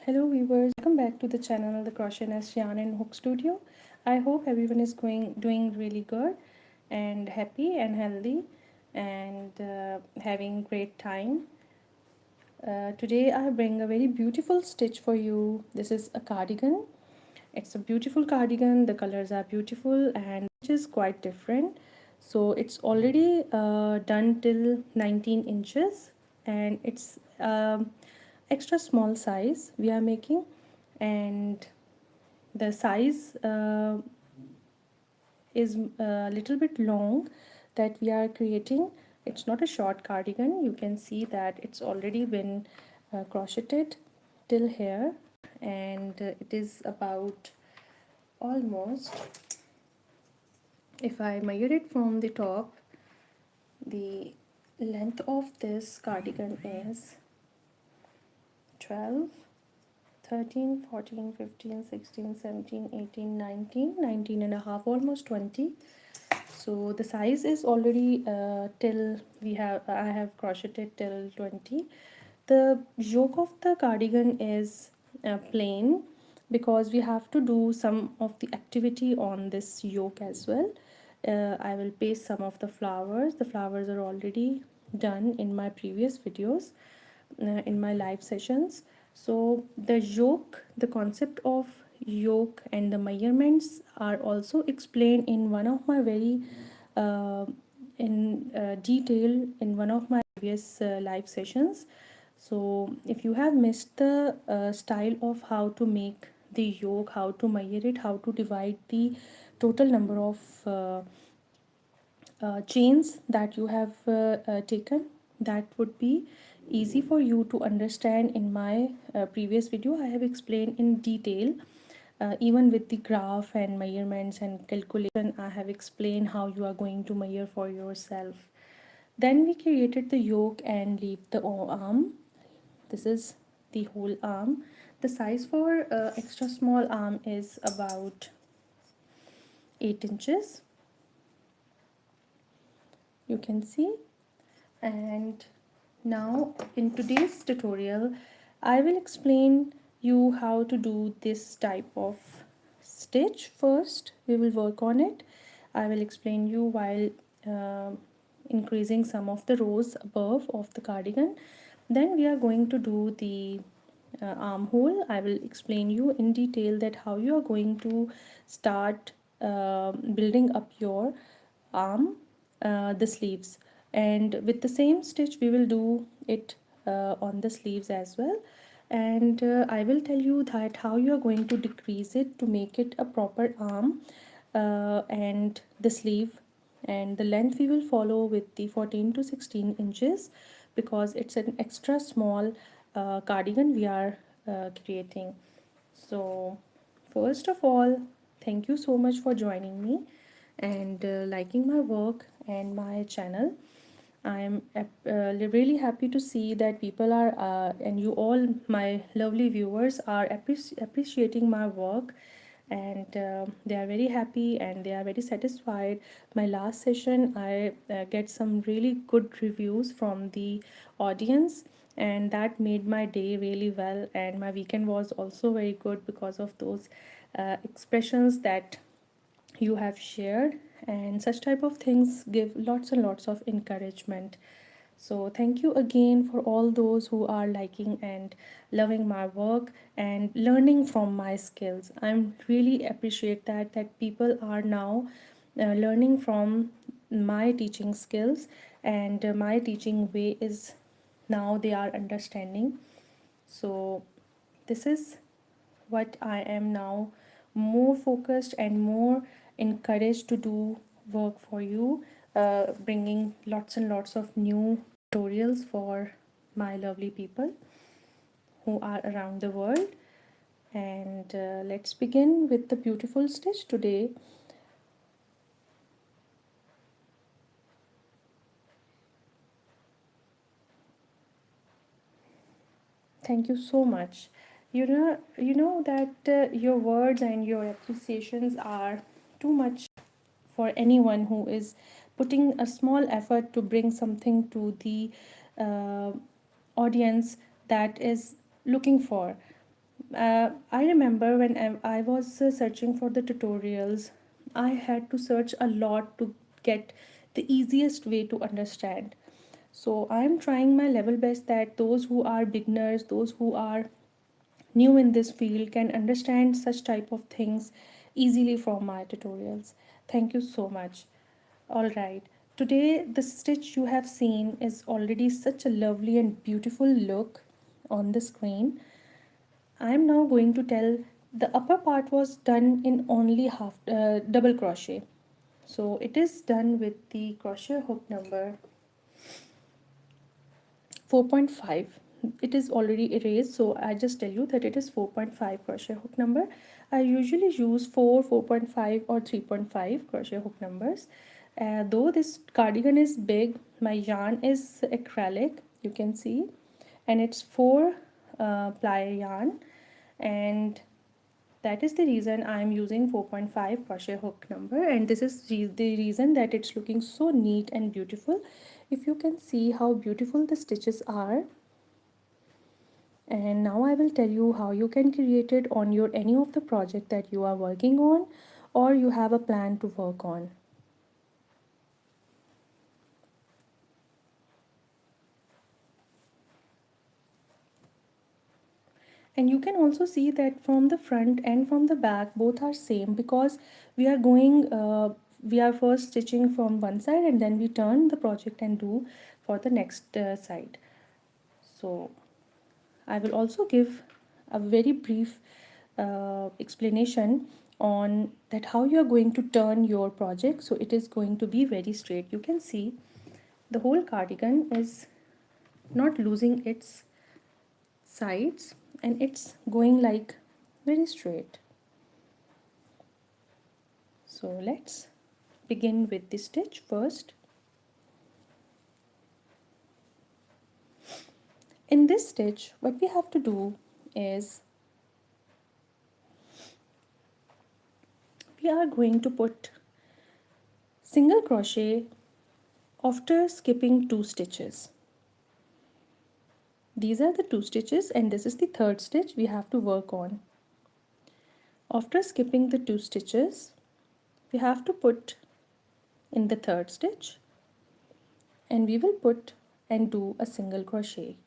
Hello viewers, welcome back to the channel The Crochet Yarn and Hook Studio. I hope everyone is doing really good and happy and healthy and having great time. Today I bring a very beautiful stitch for you. This is a cardigan. It's a beautiful cardigan. The colors are beautiful and it is quite different. So it's already done till 19 inches and it's extra small size we are making, and the size is a little bit long that we are creating. It's not a short cardigan. You can see that it's already been crocheted till here, and it is about almost, if I measure it from the top, the length of this cardigan is 12, 13, 14, 15, 16, 17, 18, 19, 19 and a half, almost 20. So the size is already till I have crocheted till 20. The yoke of the cardigan is plain because we have to do some of the activity on this yoke as well. I will paste some of the flowers. The flowers are already done in my previous videos, in my live sessions. So the yoke, the concept of yoke and the measurements are also explained in one of my very in detail in one of my previous live sessions. So if you have missed the style of how to make the yoke, how to measure it, how to divide the total number of chains that you have taken, that would be easy for you to understand. In my previous video I have explained in detail, even with the graph and measurements and calculation. I have explained how you are going to measure for yourself. Then we created the yoke and leave the arm. This is the whole arm. The size for extra small arm is about 8 inches, you can see. And now in today's tutorial I will explain you how to do this type of stitch. First we will work on it. I will explain you while increasing some of the rows above of the cardigan. Then we are going to do the armhole. I will explain you in detail that how you are going to start building up your arm, the sleeves, and with the same stitch we will do it on the sleeves as well. And I will tell you that how you are going to decrease it to make it a proper arm and the sleeve, and the length we will follow with the 14 to 16 inches because it's an extra small cardigan we are creating. So first of all, thank you so much for joining me and liking my work and my channel. I am really happy to see that people are and you all, my lovely viewers, are appreciating my work, and they are very happy and they are very satisfied. My last session I get some really good reviews from the audience, and that made my day really well, and my weekend was also very good because of those expressions that you have shared, and such type of things give lots and lots of encouragement. So thank you again for all those who are liking and loving my work and learning from my skills. I'm really appreciate that people are now learning from my teaching skills, and my teaching way is now they are understanding. So this is what I am now more focused and more encouraged to do work for you, bringing lots and lots of new tutorials for my lovely people who are around the world. And let's begin with the beautiful stitch today. Thank you so much. You know that your words and your appreciations are too much for anyone who is putting a small effort to bring something to the uh, audience that is looking for. I remember when I was searching for the tutorials, I had to search a lot to get the easiest way to understand. So I'm trying my level best that those who are beginners, those who are new in this field can understand such type of things easily from my tutorials. Thank you so much. All right. Today the stitch you have seen is already such a lovely and beautiful look on the screen. I am now going to tell the upper part was done in only half double crochet. So it is done with the crochet hook number 4.5. It is already erased, so I just tell you that it is 4.5 crochet hook number. I usually use 4, 4.5 or 3.5 crochet hook numbers. Though this cardigan is big, my yarn is acrylic, you can see, and it's 4 ply yarn, and that is the reason I am using 4.5 crochet hook number, and this is the reason that it's looking so neat and beautiful. If you can see how beautiful the stitches are, and now I will tell you how you can create it on your any of the project that you are working on or you have a plan to work on. And you can also see that from the front and from the back both are same, because we are going we are first stitching from one side and then we turn the project and do for the next side. So I will also give a very brief explanation on that how you are going to turn your project so it is going to be very straight. You can see the whole cardigan is not losing its sides and it's going like very straight. So let's begin with the stitch first. In this stitch what we have to do is we are going to put single crochet after skipping 2 stitches. These are the 2 stitches and this is the third stitch we have to work on. After skipping the 2 stitches, we have to put in the third stitch and we will put and do a single crochet.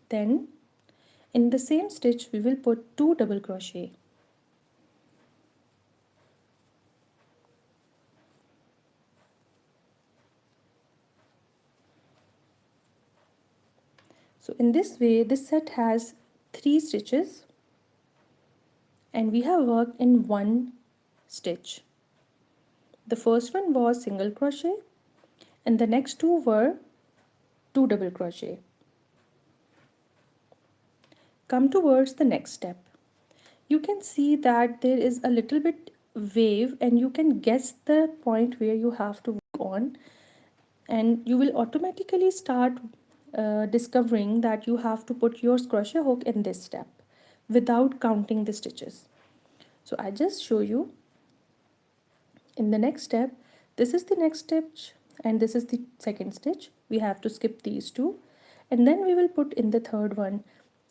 Then in the same stitch we will put 2 double crochet. So in this way this set has 3 stitches and we have worked in one stitch. The first one was single crochet and the next 2 were 2 double crochet. Come towards the next step. You can see that there is a little bit wave and you can guess the point where you have to work on, and you will automatically start discovering that you have to put your crochet hook in this step without counting the stitches. So I just show you in the next step. This is the next stitch and this is the second stitch. We have to skip these two and then we will put in the third one.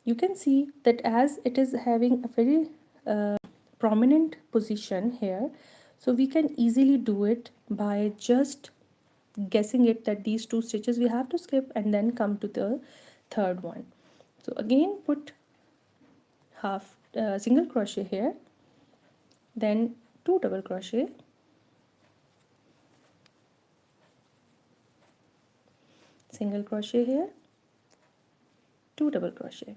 You can see that as it is having a very prominent position here, so we can easily do it by just guessing it that these 2 stitches we have to skip and then come to the third one. So again put half single crochet here, then 2 double crochet, single crochet here, 2 double crochet,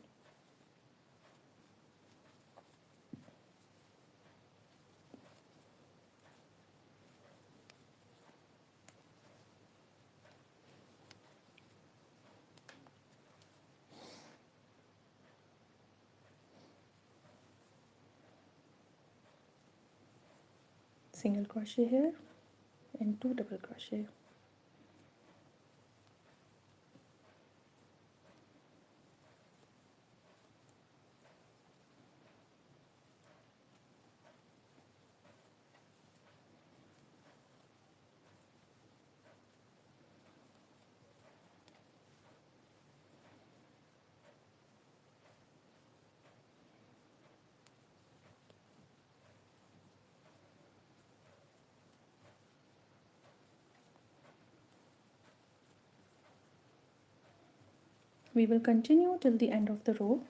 single crochet here and 2 double crochet. We will continue till the end of the row.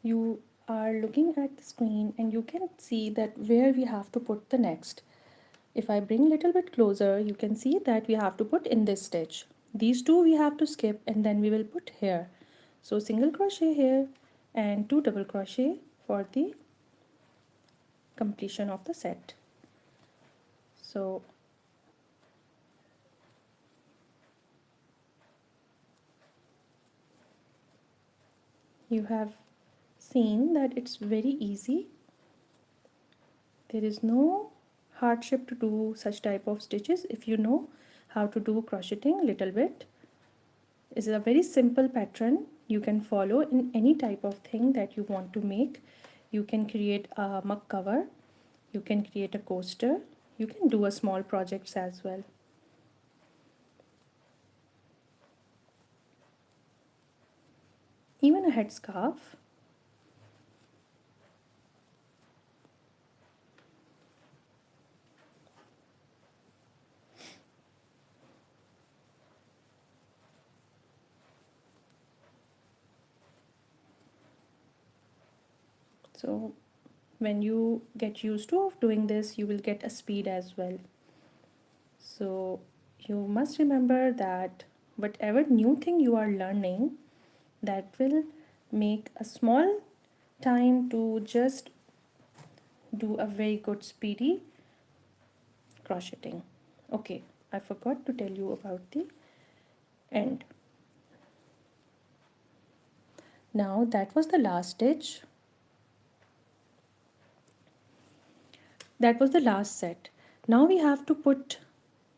You are looking at the screen and you can see that where we have to put the next. If I bring a little bit closer, you can see that we have to put in this stitch. These two we have to skip and then we will put here. So single crochet here and 2 double crochet for the completion of the set. So you have seen that it's very easy. There is no hardship to do such type of stitches if you know how to do crocheting little bit. It's a very simple pattern you can follow in any type of thing that you want to make. You can create a mug cover, you can create a coaster, you can do a small projects as well. Even a headscarf. So when you get used to of doing this, you will get a speed as well. So you must remember that whatever new thing you are learning, that will make a small time to just do a very good speedy crocheting. Okay, I forgot to tell you about the end. Now that was the last stitch. That was the last set. Now we have to put,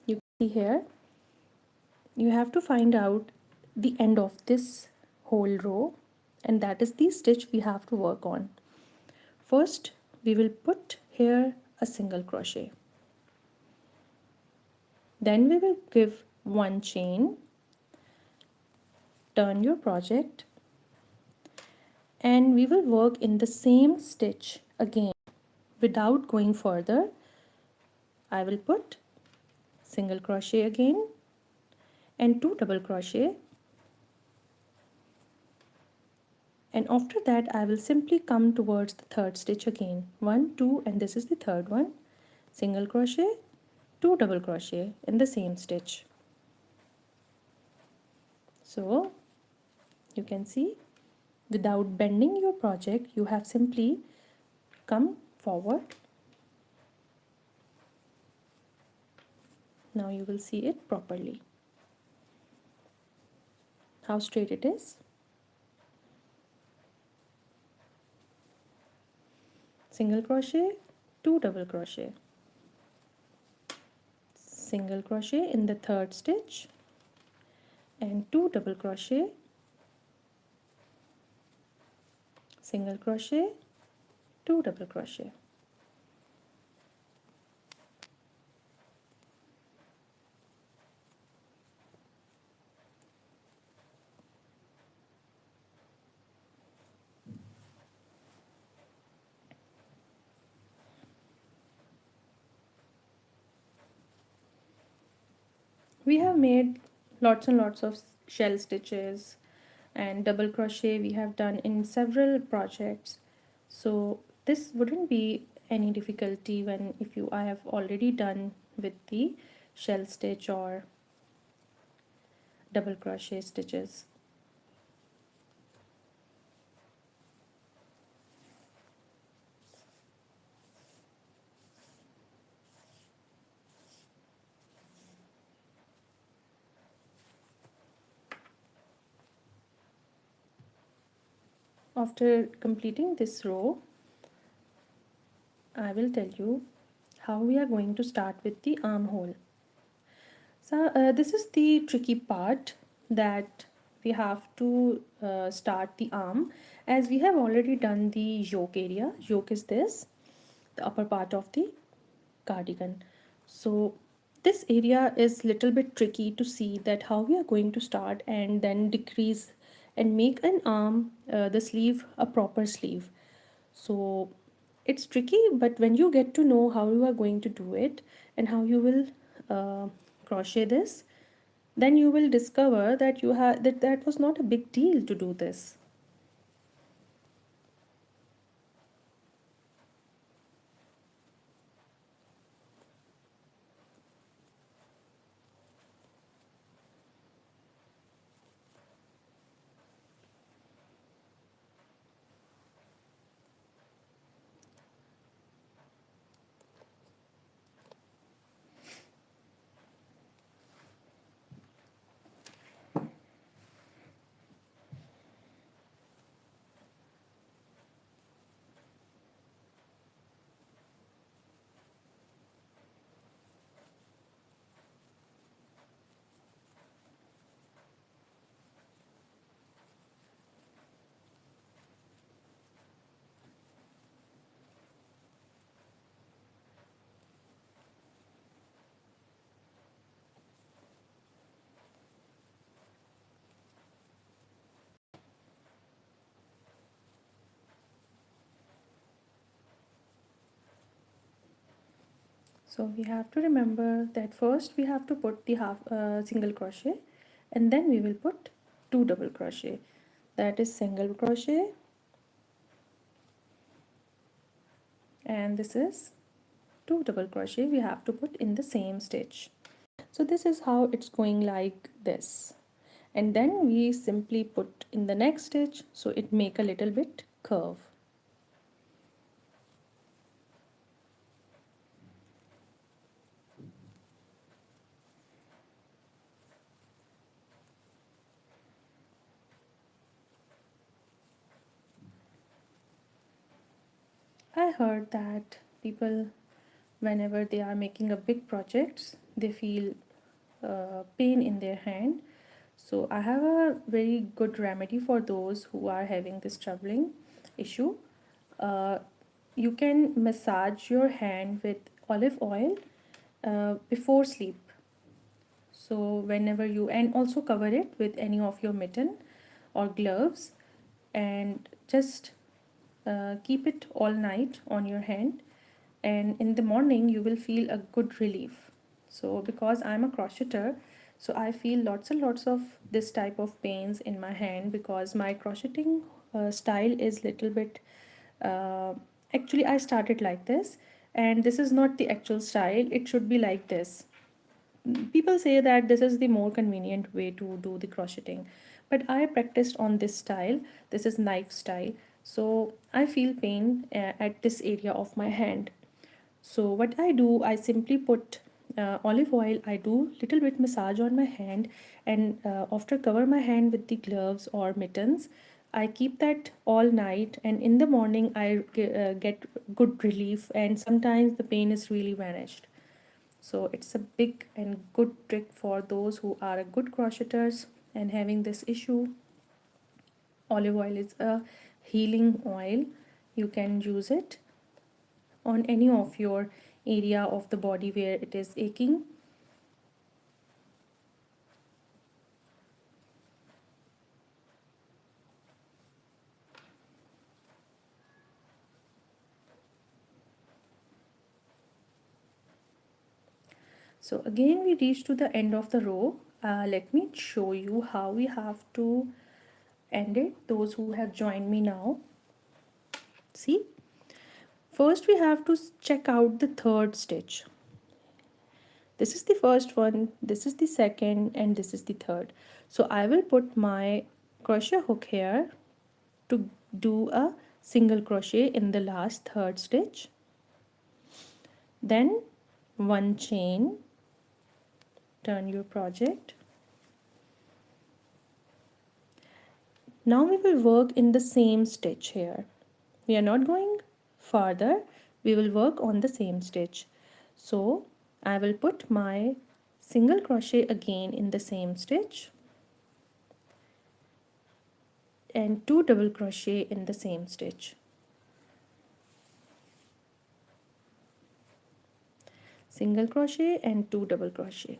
you can see here, you have to find out the end of this whole row, and that is the stitch we have to work on. First we will put here a single crochet, then we will give one chain, turn your project, and we will work in the same stitch again. Without going further, I will put single crochet again and 2 double crochet, and after that I will simply come towards the third stitch again, 1 2, and this is the third one, single crochet, 2 double crochet in the same stitch. So you can see, without bending your project, you have simply come forward. Now you will see it properly, how straight it is. Single crochet, 2 double crochet, single crochet in the third stitch, and 2 double crochet, single crochet, 2 double crochet. We have made lots and lots of shell stitches and double crochet we have done in several projects, so this wouldn't be any difficulty when if you I have already done with the shell stitch or double crochet stitches. After completing this row, I will tell you how we are going to start with the armhole. So this is the tricky part, that we have to start the arm, as we have already done the yoke area. Yoke is this, the upper part of the cardigan. So this area is little bit tricky to see that how we are going to start and then decrease and make an arm, the sleeve, a proper sleeve. So it's tricky, but when you get to know how you are going to do it and how you will crochet this, then you will discover that that was not a big deal to do this. So we have to remember that first we have to put the half single crochet, and then we will put 2 double crochet. That is single crochet, and this is 2 double crochet we have to put in the same stitch. So this is how it's going like this, and then we simply put in the next stitch so it make a little bit curve. I heard that people, whenever they are making a big projects, they feel pain in their hand. So I have a very good remedy for those who are having this troubling issue. Uh, you can massage your hand with olive oil before sleep. So whenever you, and also cover it with any of your mitten or gloves, and just keep it all night on your hand, and in the morning you will feel a good relief. So because I'm a crocheter, so I feel lots and lots of this type of pains in my hand because my crocheting style is little bit uh, actually I started like this, and this is not the actual style. It should be like this. People say that this is the more convenient way to do the crocheting, but I practiced on this style. This is knife style, so I feel pain at this area of my hand. So what I do, I simply put olive oil. I do little bit massage on my hand, and after cover my hand with the gloves or mittens. I keep that all night, and in the morning I get good relief, and sometimes the pain is really vanished. So it's a big and good trick for those who are good crocheters and having this issue. Olive oil is a healing oil. You can use it on any of your area of the body where it is aching. So again we reach to the end of the row. Let me show you how we have to end it, those who have joined me now. See, first we have to check out the third stitch. This is the first one, this is the second, and this is the third. So I will put my crochet hook here to do a single crochet in the last third stitch, then one chain, turn your project. Now we will work in the same stitch here. We are not going farther, we will work on the same stitch. So I will put my single crochet again in the same stitch and 2 double crochet in the same stitch. Single crochet and 2 double crochet.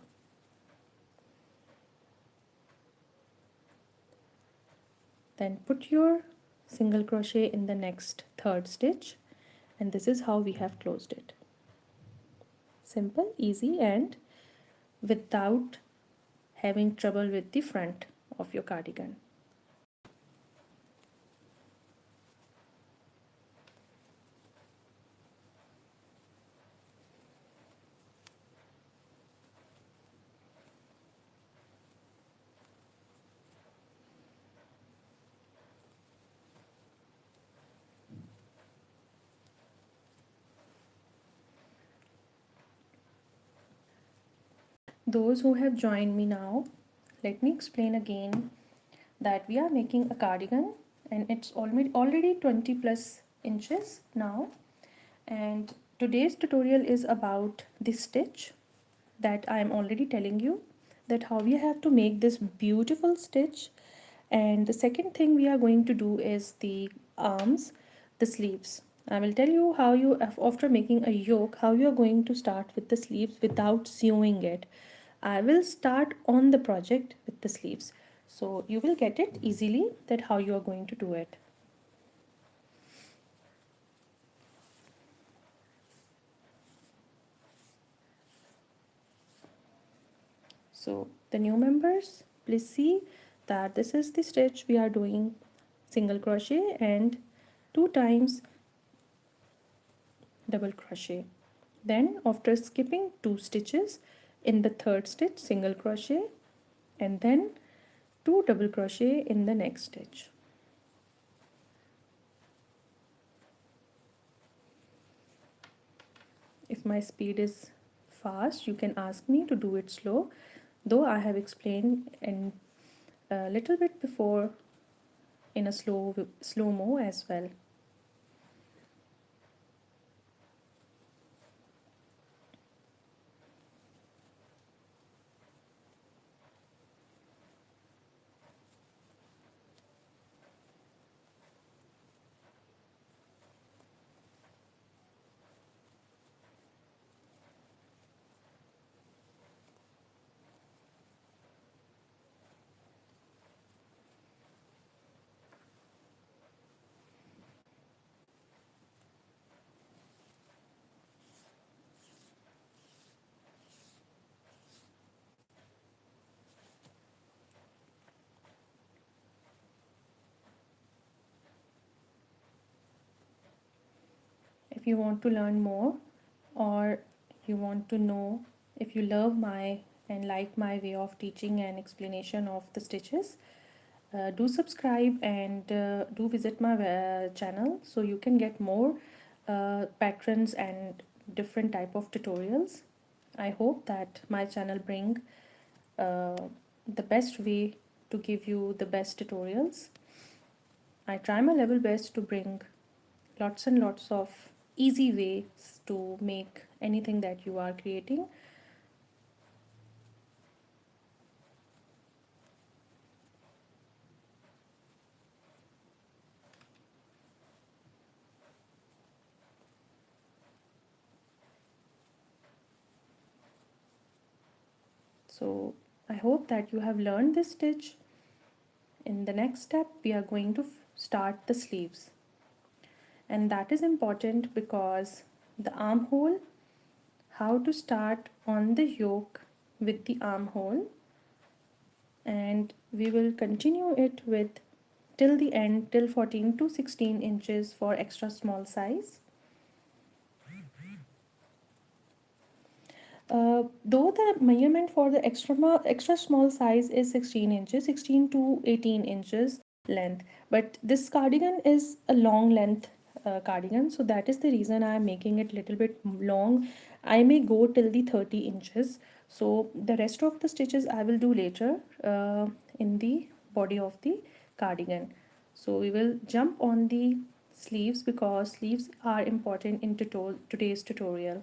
Then put your single crochet in the next third stitch, and this is how we have closed it. Simple, easy, and without having trouble with the front of your cardigan. Those who have joined me now, let me explain again that we are making a cardigan, and it's already 20 plus inches now. And today's tutorial is about this stitch that I am already telling you, that how we have to make this beautiful stitch. And the second thing we are going to do is the arms, the sleeves. I will tell you how you, after making a yoke, how you are going to start with the sleeves without sewing it. I will start on the project with the sleeves, so you will get it easily that how you are going to do it. So the new members, please see that this is the stitch we are doing single crochet and 2 times double crochet. Then after skipping 2 stitches, in the third stitch single crochet, and then 2 double crochet in the next stitch. If my speed is fast, you can ask me to do it slow, though I have explained in a little bit before in a slow-mo as well. If you want to learn more, or you want to know, if you love my and like my way of teaching and explanation of the stitches, do subscribe and do visit my channel so you can get more patterns and different type of tutorials. I hope that my channel bring uh, the best way to give you the best tutorials. I try my level best to bring lots and lots of easy ways to make anything that you are creating. So I hope that you have learned this stitch. In the next step, we are going to start the sleeves, and that is important because the armhole, how to start on the yoke with the armhole, and we will continue it with till the end, till 14 to 16 inches for extra small size. Though the measurement for the extra small size is 16 inches, 16 to 18 inches length, but this cardigan is a long length cardigan, so that is the reason I am making it little bit long. I may go till the 30 inches, so the rest of the stitches I will do later in the body of the cardigan. So we will jump on the sleeves because sleeves are important in today's tutorial.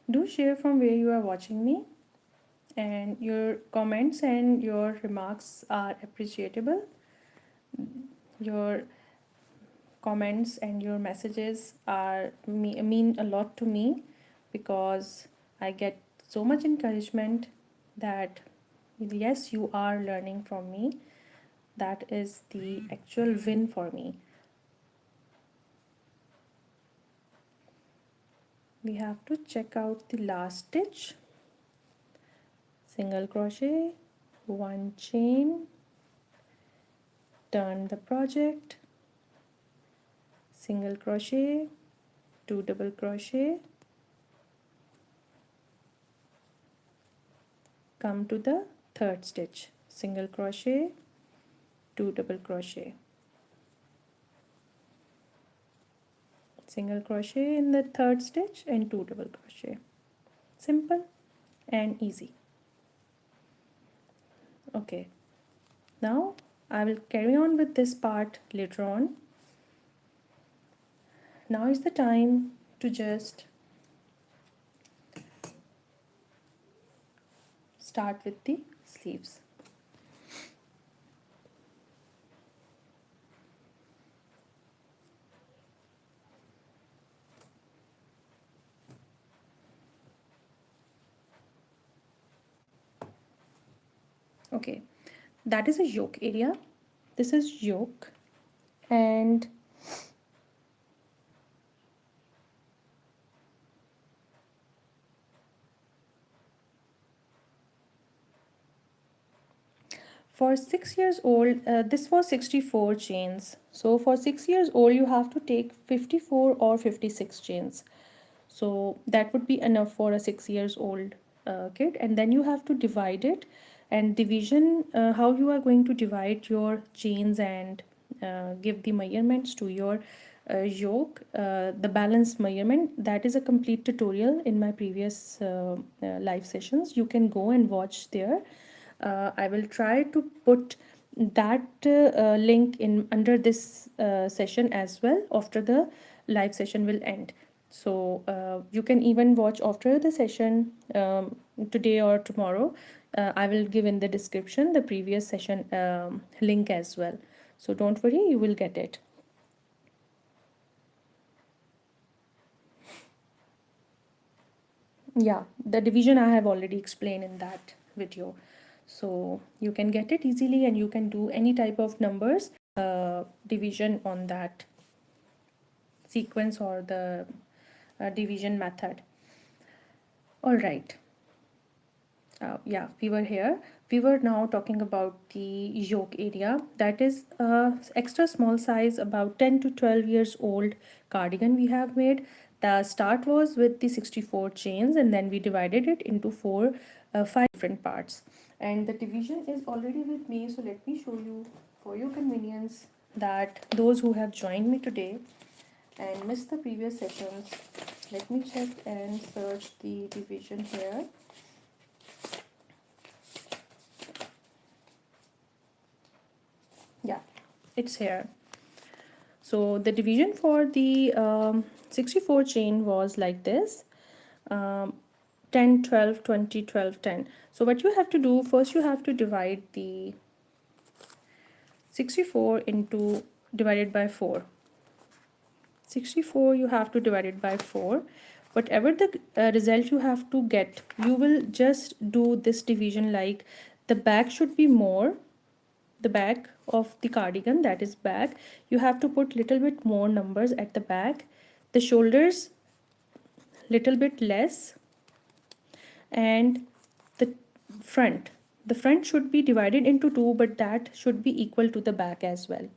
Do share from where you are watching me, and your comments and your remarks are appreciable. Your comments and your messages mean a lot to me, because I get so much encouragement that yes, you are learning from me. That is the actual win for me. We have to check out the last stitch. Single crochet, one chain, turn the project, single crochet, two double crochet, come to the third stitch, single crochet, two double crochet, single crochet in the third stitch and two double crochet. Simple and easy. Okay, now I will carry on with this part later on. Now is the time to just start with the sleeves. Okay, that is a yoke area. This is yoke, and for 6 years old, this was 64 chains. So for 6 years old, you have to take 54 or 56 chains. So that would be enough for a 6 years old kid. And then you have to divide it. And division, how you are going to divide your chains and give the measurements to your yoke, the balance measurement, that is a complete tutorial in my previous live sessions. You can go and watch there. I will try to put that link in under this session as well after the live session will end. So you can even watch after the session today or tomorrow. I will give in the description the previous session link as well. So don't worry, you will get it. Yeah, the division I have already explained in that video. So you can get it easily, and you can do any type of numbers division on that sequence or the division method. All right. Yeah, we were here. We were now talking about the yoke area. That is extra small size, about 10 to 12 years old cardigan we have made. The start was with the 64 chains, and then we divided it into five different parts. And the division is already with me, so let me show you for your convenience, that those who have joined me today and missed the previous sessions, let me check and search the division here. Yeah, it's here. So the division for the 64 chain was like this. 10, 12, 20, 12, 10. So what you have to do, first you have to divide the 64 into divided by 4. 64 you have to divide it by 4. Whatever the result you have to get, you will just do this division like the back should be more, the back of the cardigan, that is back, you have to put little bit more numbers at the back, the shoulders little bit less, and the front should be divided into 2, but that should be equal to the back as well.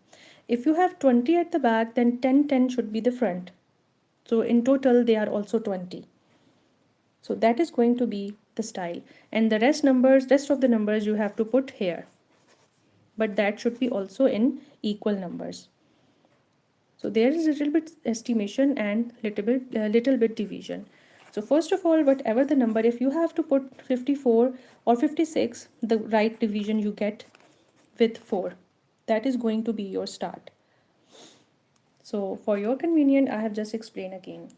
If you have 20 at the back, then 10 10 should be the front. So in total they are also 20. So that is going to be the style, and the rest of the numbers you have to put here, but that should be also in equal numbers. So there is a little bit estimation and little bit division. So first of all, whatever the number, if you have to put 54 or 56, the right division you get with 4. That is going to be your start. So for your convenience, I have just explained again.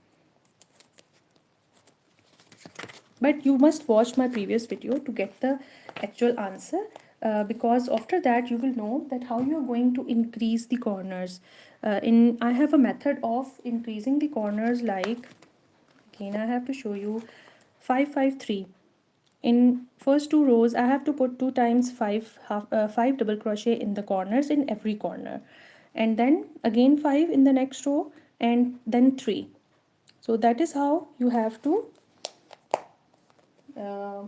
but you must watch my previous video to get the actual answer, because after that you will know that how you are going to increase the corners. I have a method of increasing the corners, like again I have to show you 553. In first two rows I have to put 2 times 5 5 double crochet in the corners, in every corner, and then again 5 in the next row, and then 3. So that is how you have to uh,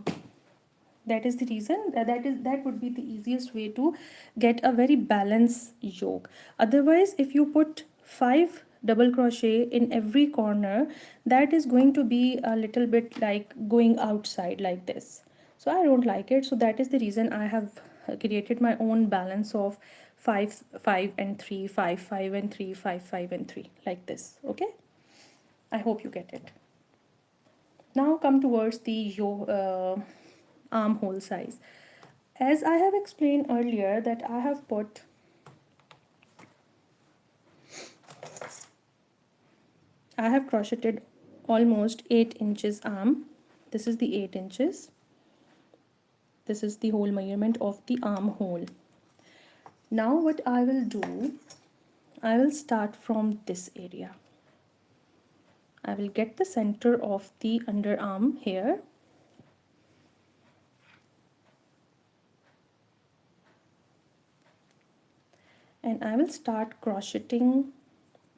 that is the reason, that would be the easiest way to get a very balanced yoke. Otherwise, if you put 5 double crochet in every corner, that is going to be a little bit like going outside like this, so I don't like it. So that is the reason I have created my own balance of 5 5 and 3, 5 5 and 3, 5 5 and 3, like this. Okay, I hope you get it. Now come towards the armhole size. As I have explained earlier that I have crocheted almost 8 inches arm. This is the 8 inches. This is the whole measurement of the armhole. Now what I will do, I will start from this area. I will get the center of the underarm here. And I will start crocheting,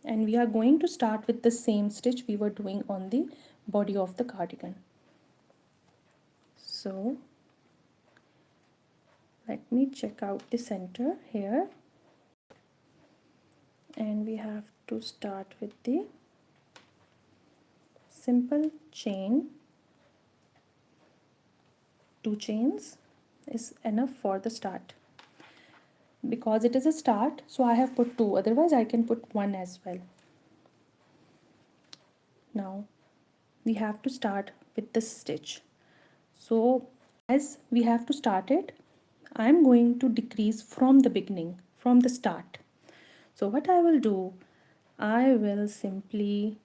and we are going to start with the same stitch we were doing on the body of the cardigan. So let me check out the center here, and we have to start with the simple chain. 2 chains is enough for the start. Because it is a start, so I have put 2, otherwise I can put 1 as well. Now we have to start with this stitch. So as we have to start it, I am going to decrease from the beginning, from the start. So what I will do, I will simply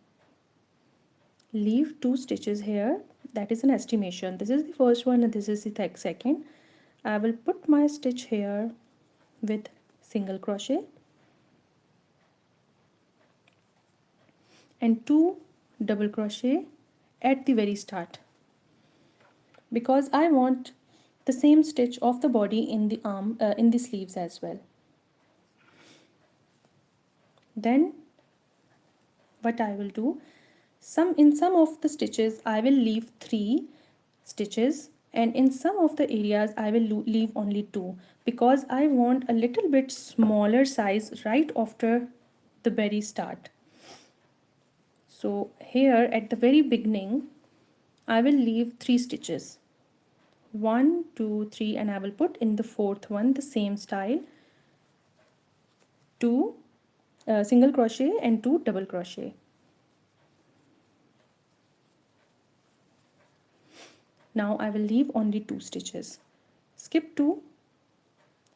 leave 2 stitches here. That is an estimation. This is the first one and this is the second. I will put my stitch here with single crochet and 2 double crochet at the very start, because I want the same stitch of the body in the arm, in the sleeves as well. Then what I will do, in some of the stitches I will leave 3 stitches, and in some of the areas I will leave only 2, because I want a little bit smaller size right after the very start. So here at the very beginning I will leave 3 stitches, 1 2 3, and I will put in the 4th one the same style, 2 single crochet and 2 double crochet. Now I will leave only 2 stitches, skip 2,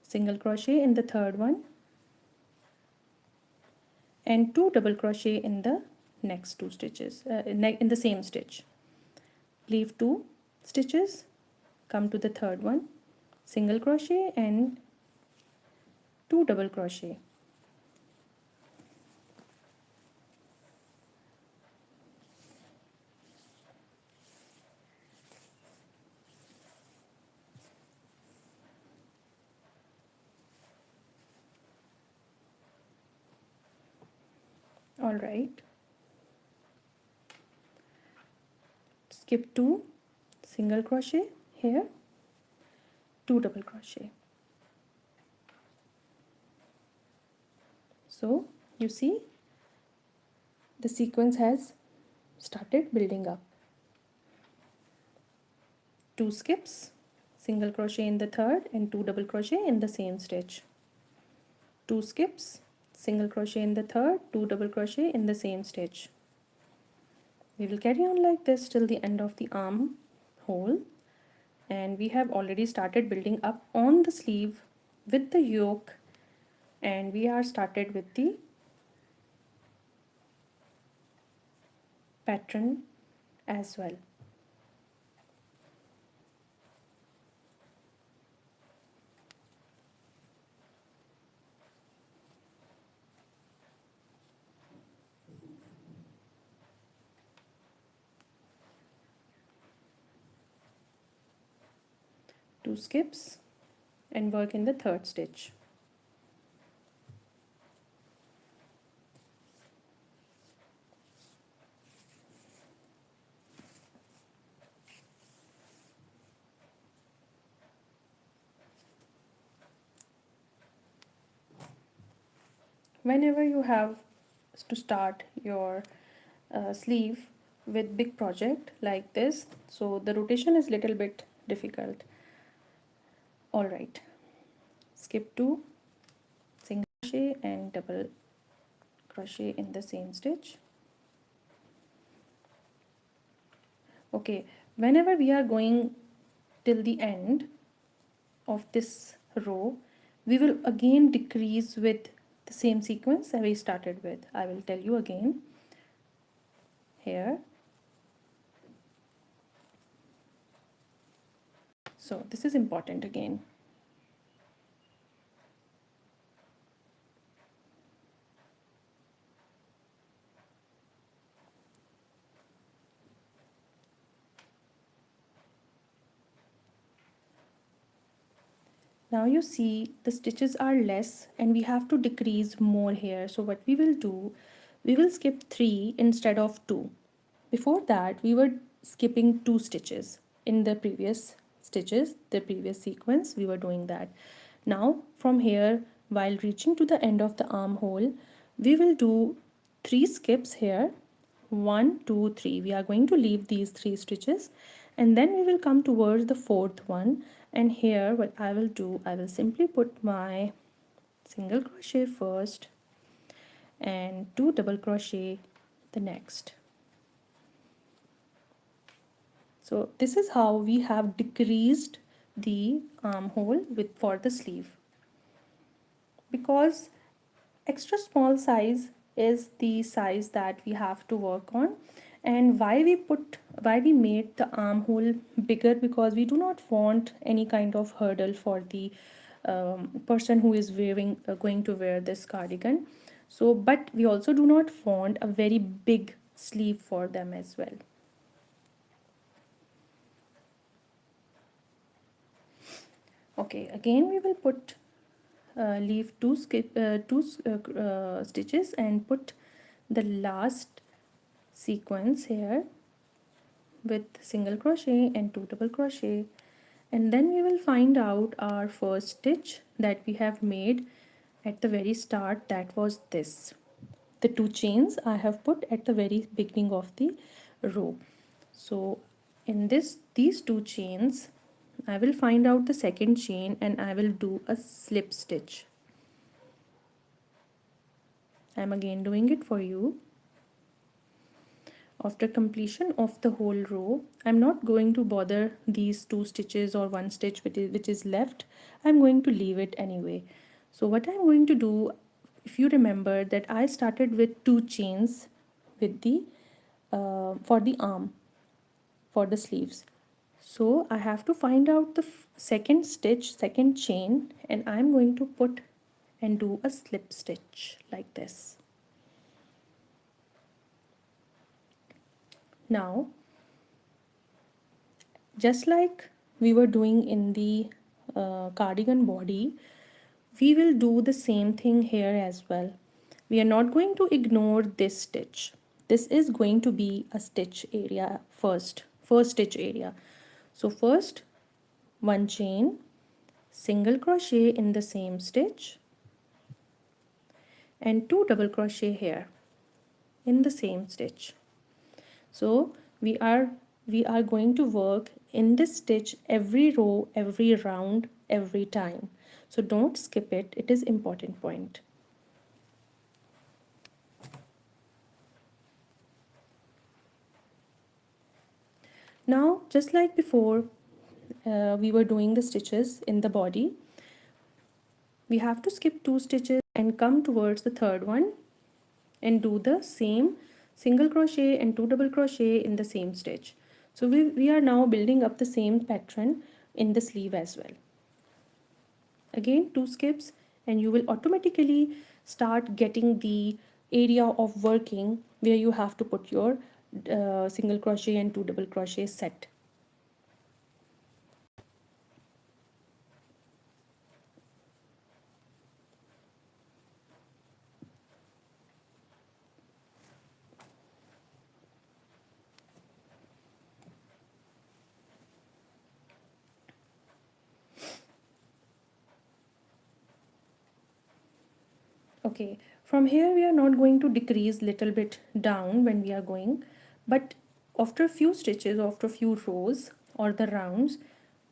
single crochet in the 3rd one and 2 double crochet in the next 2 stitches, in the same stitch. Leave 2 stitches, come to the 3rd one, single crochet and 2 double crochet. All right, skip 2, single crochet here, 2 double crochet. So you see the sequence has started building up. 2 skips, single crochet in the 3rd and 2 double crochet in the same stitch. 2 skips, single crochet in the 3rd, 2 double crochet in the same stitch. We will carry on like this till the end of the arm hole, and we have already started building up on the sleeve with the yoke, and we are started with the pattern as well. 2 skips and work in the third stitch. Whenever you have to start your sleeve with big project like this, so the rotation is little bit difficult. All right, skip 2, single crochet and double crochet in the same stitch. Okay, whenever we are going till the end of this row, we will again decrease with the same sequence that we started with. I will tell you again here. So this is important again. Now you see the stitches are less and we have to decrease more here. So what we will do, we will skip 3 instead of 2. Before that we were skipping 2 stitches in the previous stitches, the previous sequence we were doing that. Now from here, while reaching to the end of the armhole, we will do 3 skips here. 1, 2, 3. We are going to leave these 3 stitches and then we will come towards the fourth one, and here what I will do, I will simply put my single crochet first and 2 double crochet the next. So this is how we have decreased the armhole with for the sleeve, because extra small size is the size that we have to work on. And why we made the armhole bigger, because we do not want any kind of hurdle for the person who is wearing going to wear this cardigan. So but we also do not want a very big sleeve for them as well. Okay, again we will put leave 2 stitches and put the last sequence here with single crochet and 2 double crochet, and then we will find out our first stitch that we have made at the very start. That was this, the 2 chains I have put at the very beginning of the row. So in these 2 chains I will find out the second chain and I will do a slip stitch. I'm again doing it for you. After completion of the whole row, I'm not going to bother these 2 stitches or 1 stitch which is left. I'm going to leave it anyway. So what I'm going to do, if you remember that I started with 2 chains with the for the arm, for the sleeves. So I have to find out the second stitch, second chain, and I'm going to put and do a slip stitch like this. Now, just like we were doing in the cardigan body, we will do the same thing here as well. We are not going to ignore this stitch. This is going to be a stitch area first stitch area. So first 1 chain, single crochet in the same stitch and 2 double crochet here in the same stitch. So we are going to work in this stitch every row, every round, every time. So don't skip it. It is important point. Now, just like before, we were doing the stitches in the body. We have to skip 2 stitches and come towards the third one and do the same single crochet and 2 double crochet in the same stitch. So we are now building up the same pattern in the sleeve as well. Again 2 skips and you will automatically start getting the area of working where you have to put your single crochet and 2 double crochet set. Okay, from here we are not going to decrease little bit down when we are going, but after a few stitches, after a few rows or the rounds,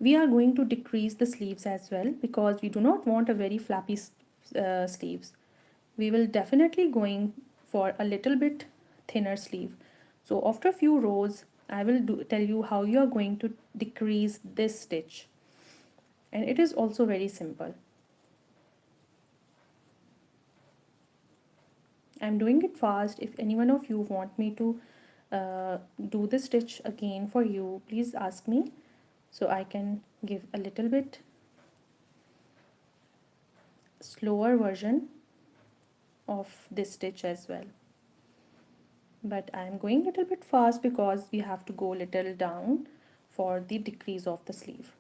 we are going to decrease the sleeves as well, because we do not want a very flappy sleeves. We will definitely going for a little bit thinner sleeve. So after a few rows, I will tell you how you are going to decrease this stitch, and it is also very simple. I'm doing it fast. If any one of you want me to do the stitch again for you, please ask me, so I can give a little bit slower version of this stitch as well. But I'm going a little bit fast because we have to go a little down for the decrease of the sleeve.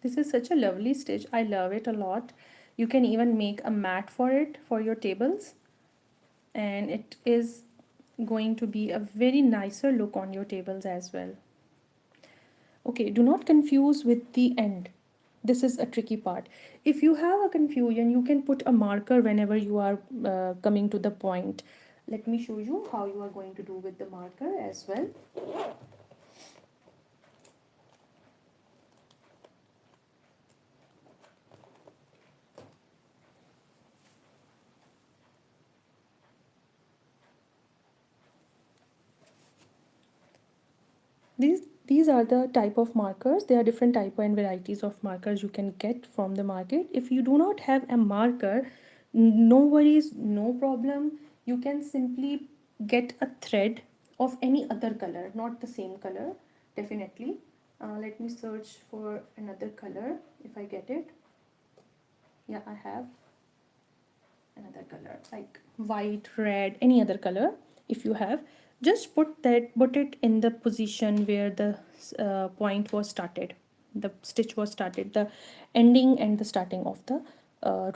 This is such a lovely stitch. I love it a lot. You can even make a mat for it for your tables, and it is going to be a very nicer look on your tables as well. Okay, do not confuse with the end. This is a tricky part. If you have a confusion, you can put a marker whenever you are coming to the point. Let me show you how you are going to do with the marker as well. These are the type of markers. There are different type and varieties of markers you can get from the market. If you do not have a marker, no worries, no problem. You can simply get a thread of any other color, not the same color, definitely. Let me search for another color if I get it. Yeah, I have another color like white, red, any other color. If you have, just put it in the position where the point was started, the stitch was started, the ending and the starting of the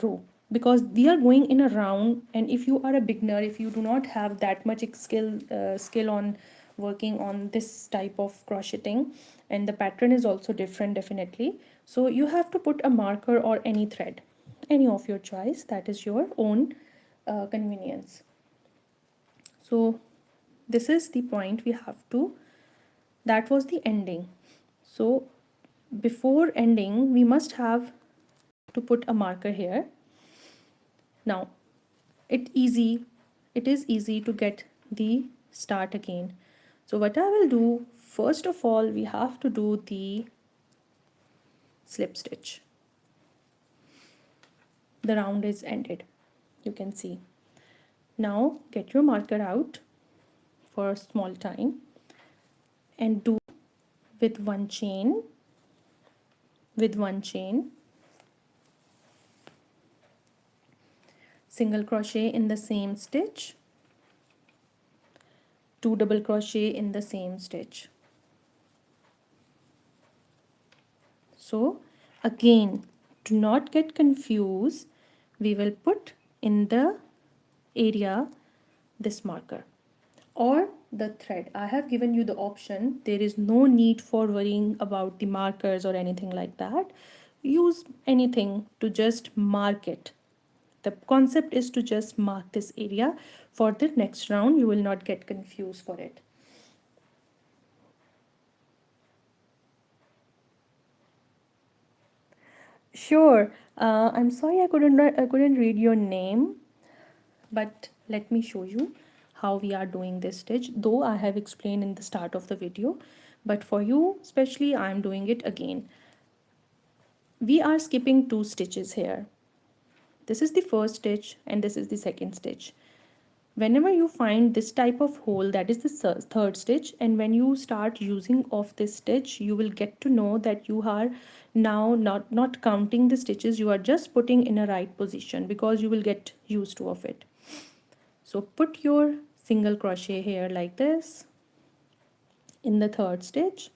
row, because they are going in a round. And if you are a beginner, if you do not have that much skill on working on this type of crocheting, and the pattern is also different definitely, so you have to put a marker or any thread, any of your choice, that is your own convenience. So this is the point we have to, that was the ending. So before ending we must have to put a marker here. Now it is easy to get the start again. So what I will do, first of all we have to do the slip stitch. The round is ended, you can see. Now get your marker out for a small time and do with one chain, single crochet in the same stitch, 2 double crochet in the same stitch. So again, do not get confused, we will put in the area this marker or the thread. I have given you the option. There is no need for worrying about the markers or anything like that. Use anything to just mark it. The concept is to just mark this area. For the next round you will not get confused for it. Sure. I'm sorry I couldn't read your name, but let me show you how we are doing this stitch, though I have explained in the start of the video, but for you especially I'm doing it again. We are skipping 2 stitches here. This is the first stitch and this is the second stitch. Whenever you find this type of hole, that is the third stitch, and when you start using of this stitch, you will get to know that you are now not counting the stitches, you are just putting in a right position, because you will get used to of it. So put your single crochet here like this in the third stitch,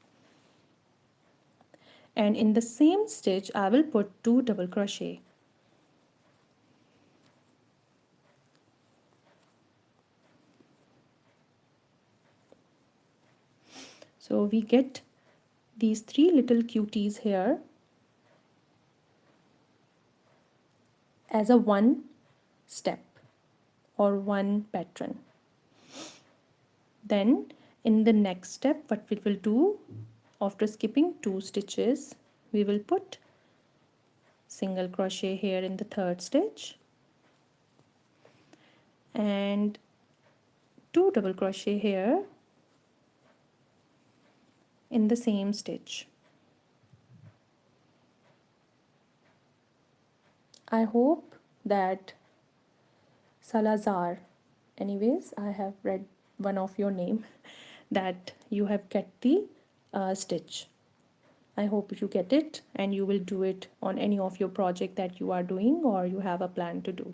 and in the same stitch I will put 2 double crochet. So we get these 3 little cuties here as a one step or one pattern. Then in the next step, what we will do, after skipping 2 stitches, we will put single crochet here in the third stitch and 2 double crochet here in the same stitch. I hope that Salazar, anyways, I have read one of your name, that you have get the stitch. I hope you get it and you will do it on any of your project that you are doing or you have a plan to do.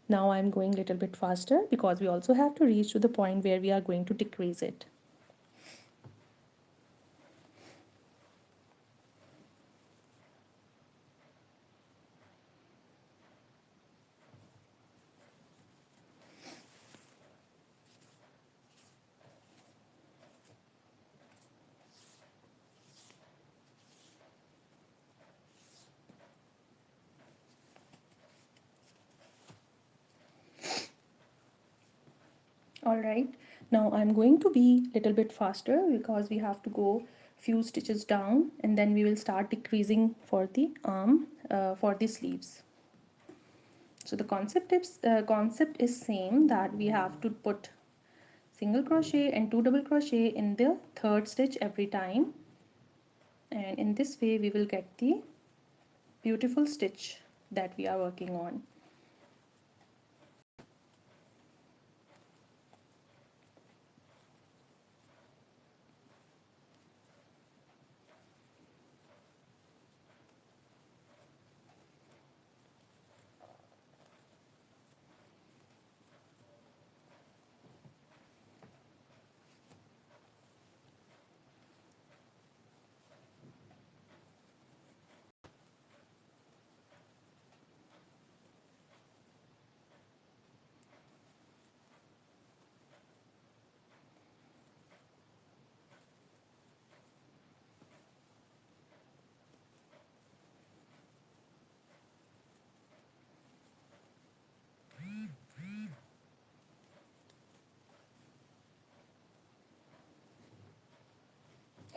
Now I'm going a little bit faster because we also have to reach to the point where we are going to decrease it. Alright, now I'm going to be a little bit faster because we have to go few stitches down and then we will start decreasing for the arm, for the sleeves. So the concept is same, that we have to put single crochet and 2 double crochet in the third stitch every time, and in this way we will get the beautiful stitch that we are working on.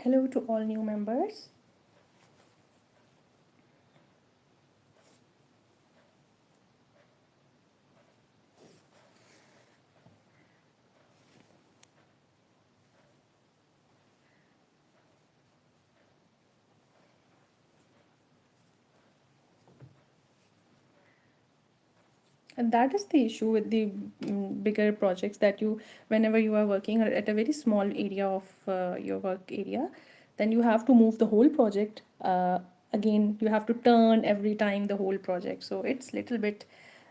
Hello to all new members. And that is the issue with the bigger projects, that you, whenever you are working at a very small area of your work area, then you have to move the whole project. Again, you have to turn every time the whole project. So it's little bit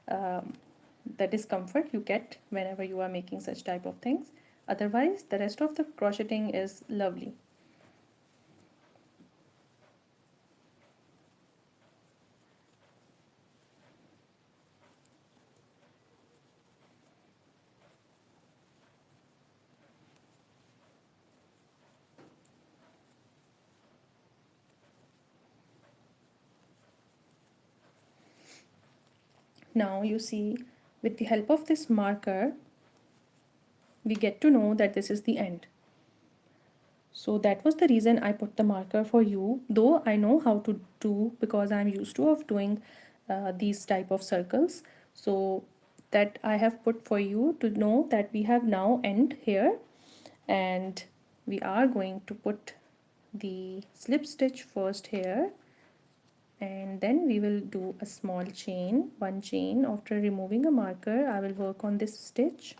um, the discomfort you get whenever you are making such type of things. Otherwise, the rest of the crocheting is lovely. Now you see, with the help of this marker, we get to know that this is the end. So that was the reason I put the marker for you, though I know how to do, because I'm used to of doing these type of circles. So that I have put for you to know that we have now end here, and we are going to put the slip stitch first here, and then we will do a small chain, one chain. After removing a marker, I will work on this stitch,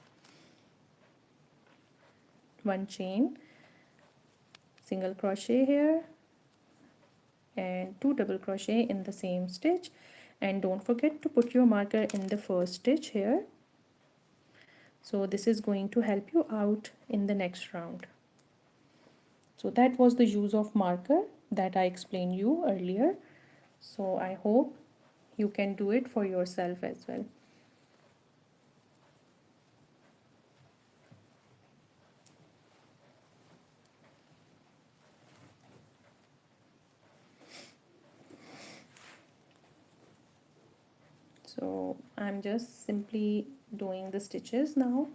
one chain, single crochet here, and 2 double crochet in the same stitch. And don't forget to put your marker in the first stitch here. So this is going to help you out in the next round. So that was the use of marker that I explained you earlier. So I hope you can do it for yourself as well. So I'm just simply doing the stitches now.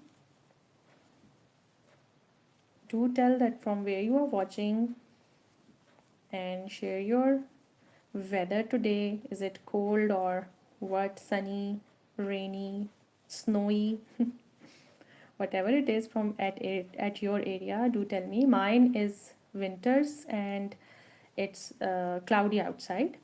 Do tell that from where you are watching and share your weather today. Is it cold or what, sunny, rainy, snowy? Whatever it is from at your area, do tell me. Mine is winters and it's cloudy outside.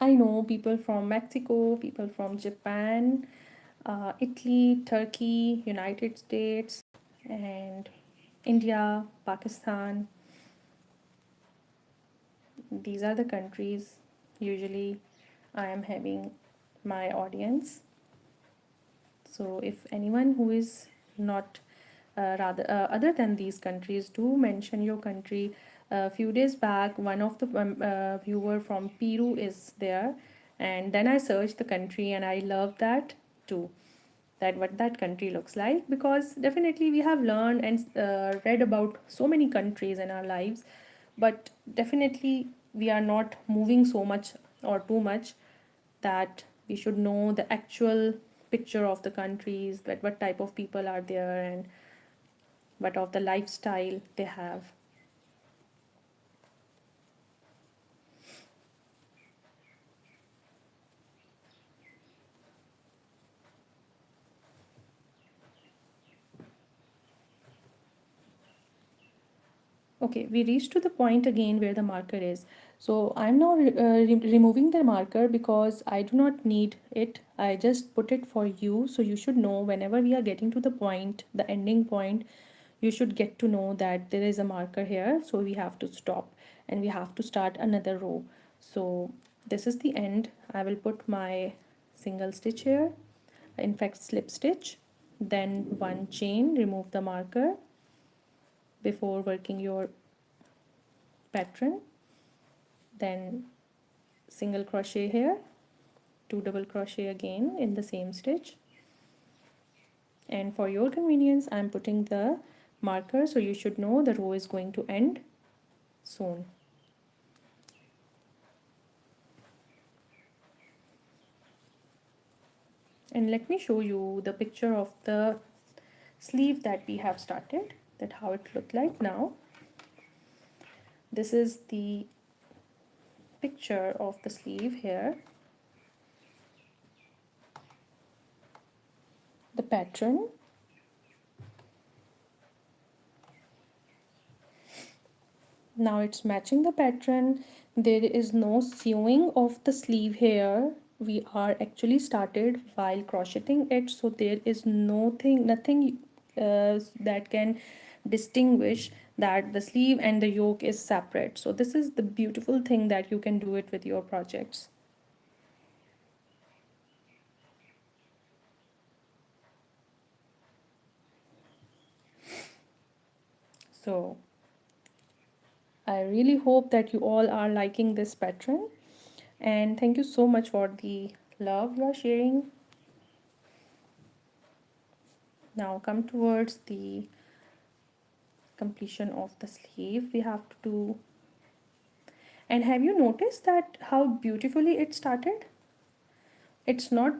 I know people from Mexico, people from Japan, Italy, Turkey, United States, and India, Pakistan. These are the countries usually I am having my audience. So if anyone who is not rather other than these countries, do mention your country. A few days back, one of the viewer from Peru is there, and then I searched the country and I love that too, that what that country looks like, because definitely we have learned and read about so many countries in our lives, but definitely we are not moving so much or too much that we should know the actual picture of the countries, that what type of people are there and what of the lifestyle they have. Okay, we reached to the point again where the marker is. So I'm now removing the marker because I do not need it. I just put it for you. So you should know whenever we are getting to the point, the ending point, you should get to know that there is a marker here. So we have to stop and we have to start another row. So this is the end. I will put my single stitch here, in fact slip stitch, then one chain, remove the marker before working your pattern, then single crochet here, 2 double crochet again in the same stitch, and for your convenience I'm putting the marker so you should know the row is going to end soon. And let me show you the picture of the sleeve that we have started, that how it looked like now. This is the picture of the sleeve here, the pattern. Now it's matching the pattern. There is no sewing of the sleeve here. We are actually started while crocheting it, so there is nothing that can distinguish that the sleeve and the yoke is separate. So this is the beautiful thing that you can do it with your projects. So I really hope that you all are liking this pattern, and thank you so much for the love you are sharing. Now come towards the completion of the sleeve we have to do. And have you noticed that how beautifully it started? It's not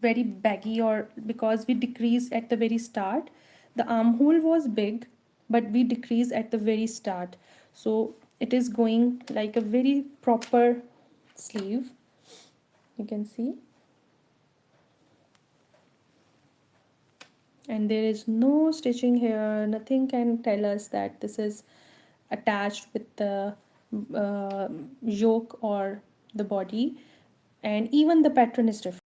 very baggy, or because we decreased at the very start. The armhole was big, but we decreased at the very start. So it is going like a very proper sleeve. You can see. And there is no stitching here. Nothing can tell us that this is attached with the yoke or the body. And even the pattern is different.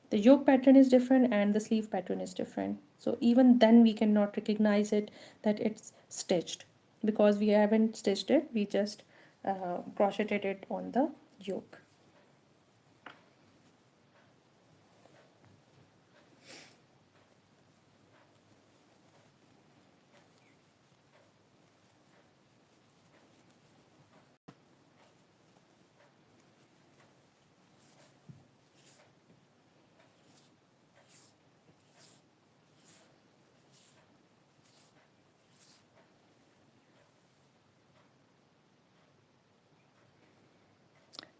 The yoke pattern is different and the sleeve pattern is different. So even then we cannot recognize it that it's stitched, because we haven't stitched it, we just crocheted it on the yoke.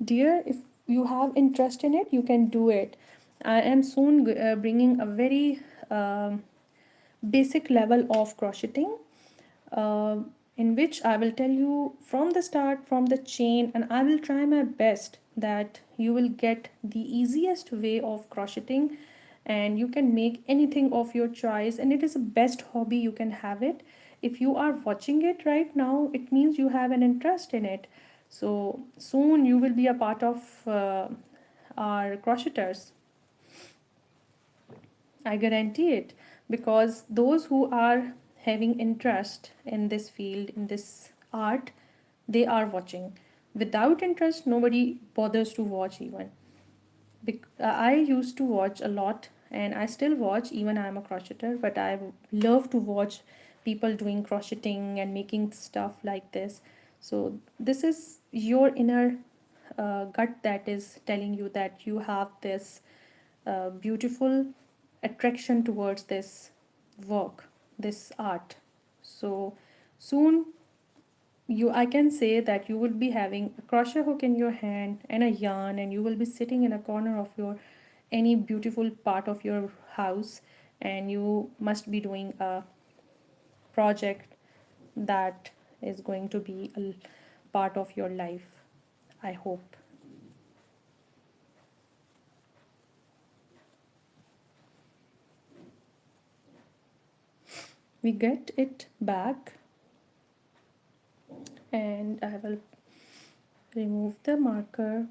Dear, if you have interest in it, you can do it. I am soon bringing a very basic level of crocheting, uh, in which I will tell you from the start, from the chain, and I will try my best that you will get the easiest way of crocheting, and you can make anything of your choice, and it is the best hobby you can have it. If you are watching it right now, it means you have an interest in it. So soon you will be a part of our crocheters. I guarantee it, because those who are having interest in this field, in this art, they are watching. Without interest, nobody bothers to watch even. I used to watch a lot, and I still watch, even I am a crocheter, but I love to watch people doing crocheting and making stuff like this. So this is your inner gut that is telling you that you have this beautiful attraction towards this work, this art. So soon you, I can say that you will be having a crochet hook in your hand and a yarn, and you will be sitting in a corner of your any beautiful part of your house, and you must be doing a project that is going to be a part of your life, I hope. We get it back, and I will remove the marker.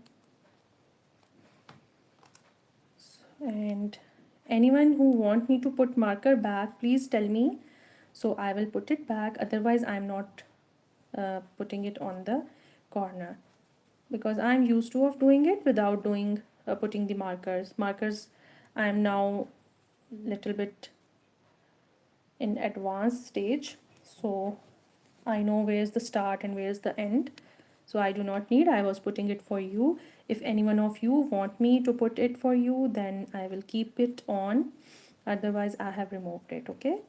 And anyone who want me to put marker back, please tell me, so I will put it back. Otherwise I'm not putting it on the corner, because I'm used to of doing it without doing putting the markers. I'm now little bit in advanced stage, so I know where's the start and where's the end. So I do not need, I was putting it for you. If any one of you want me to put it for you, then I will keep it on. Otherwise I have removed it, okay?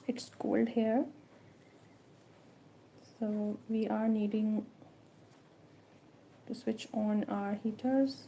It's cold here, so we are needing to switch on our heaters.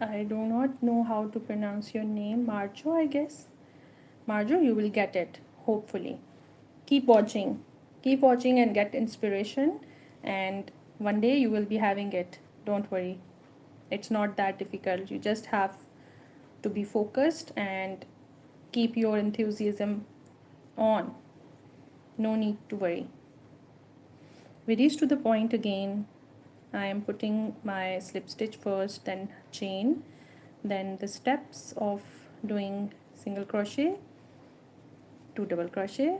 I do not know how to pronounce your name. Marjo, I guess. Marjo, you will get it, hopefully. Keep watching. Keep watching and get inspiration, and one day you will be having it. Don't worry. It's not that difficult. You just have to be focused and keep your enthusiasm on. No need to worry. We reach to the point again. I am putting my slip stitch first, then chain, then the steps of doing single crochet, 2 double crochet,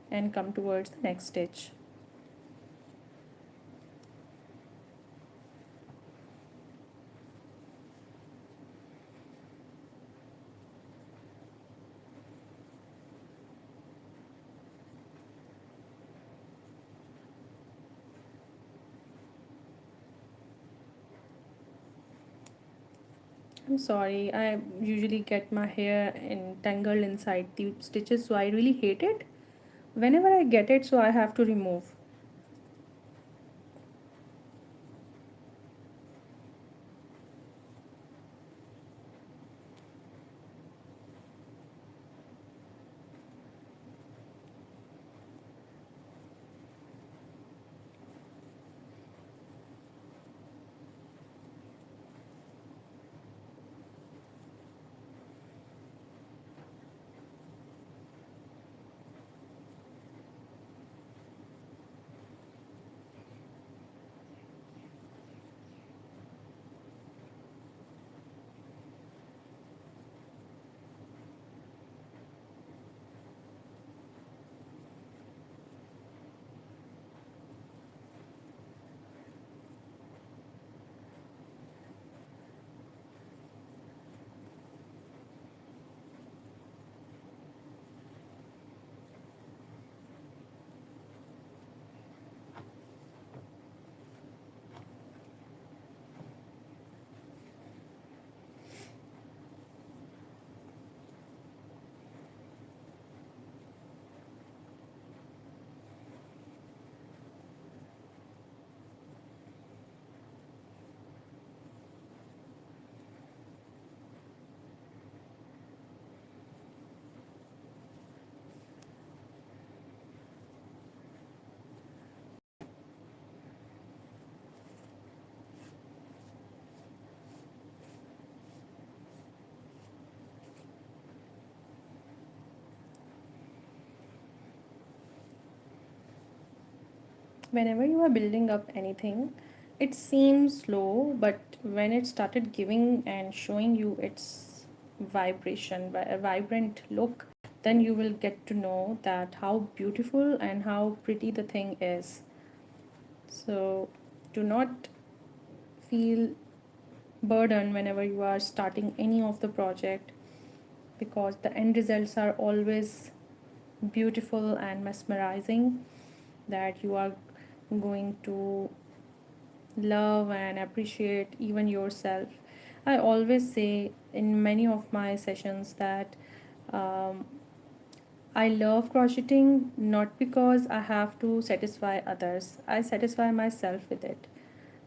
and come towards the next stitch. I'm sorry, I usually get my hair entangled inside the stitches, so I really hate it. Whenever I get it, so I have to remove. Whenever you are building up anything, it seems slow, but when it started giving and showing you its vibration, a vibrant look, then you will get to know that how beautiful and how pretty the thing is. So do not feel burden whenever you are starting any of the project, because the end results are always beautiful and mesmerizing, that you are going to love and appreciate even yourself. I always say in many of my sessions that um, I love crocheting not because I have to satisfy others, I satisfy myself with it.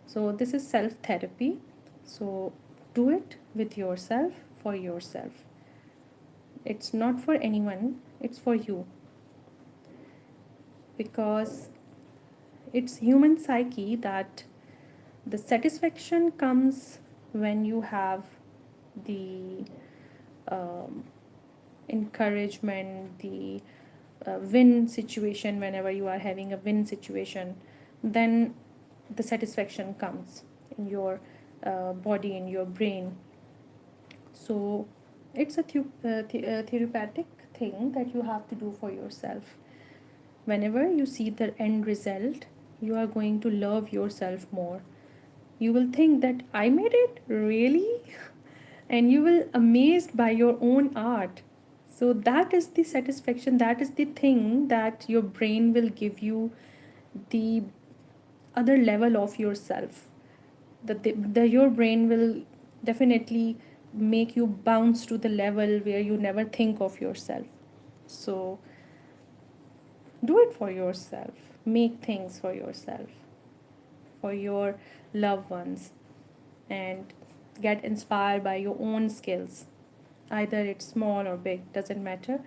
So, this is self therapy. So, do it with yourself, for yourself. It's not for anyone, it's for you, because it's human psyche that the satisfaction comes when you have the um, encouragement, the win situation. Whenever you are having a win situation, then the satisfaction comes in your body, in your brain. So it's a therapeutic thing that you have to do for yourself. Whenever you see the end result, you are going to love yourself more. You will think that I made it, really? And you will amazed by your own art. So that is the satisfaction, that is the thing that your brain will give you, the other level of yourself. Your brain will definitely make you bounce to the level where you never think of yourself. So do it for yourself. Make things for yourself, for your loved ones. and get inspired by your own skills. Either it's small or big, doesn't matter.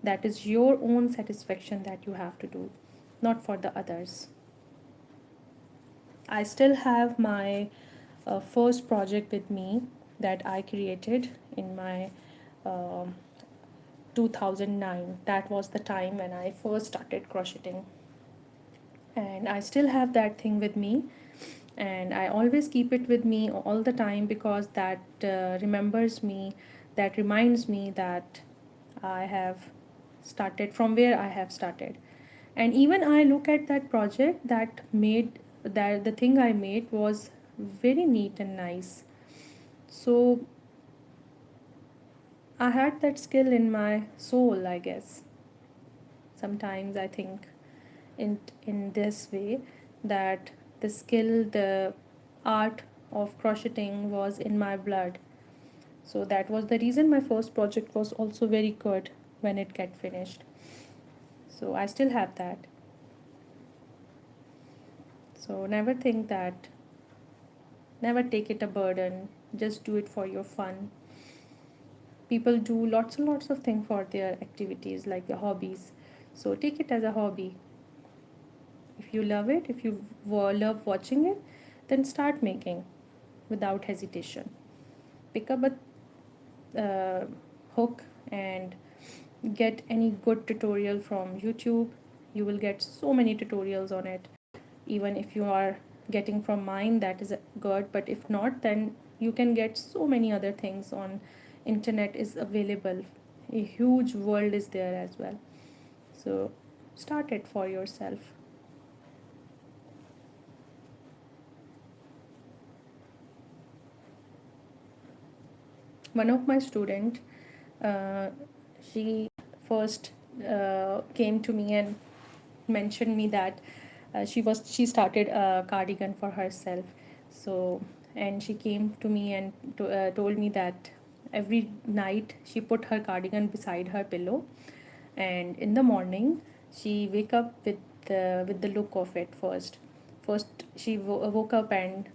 That is your own satisfaction that you have to do, not for the others. I still have my first project with me that I created in my um 2009. That was the time when I first started crocheting, and I still have that thing with me, and I always keep it with me all the time because that remembers me, that reminds me that I have started from where I have started. And even I look at that project that the thing I made was very neat and nice. So I had that skill in my soul, I guess. Sometimes I think in this way, that the skill, the art of crocheting was in my blood. So that was the reason my first project was also very good when it get finished. So I still have that. So never take it a burden. Just do it for your fun. People do lots and lots of things for their activities, like their hobbies. So take it as a hobby. If you love it, if you love watching it, then start making without hesitation. Pick up a hook and get any good tutorial from YouTube. You will get so many tutorials on it. Even if you are getting from mine, that is good, but if not, then you can get so many other things on internet is available. A huge world is there as well. So start it for yourself. One of my student, uh, she first came to me and mentioned me that she started a cardigan for herself. So, and she came to me and told me that every night she put her cardigan beside her pillow, and in the morning she wake up with the look of it first. First she woke up and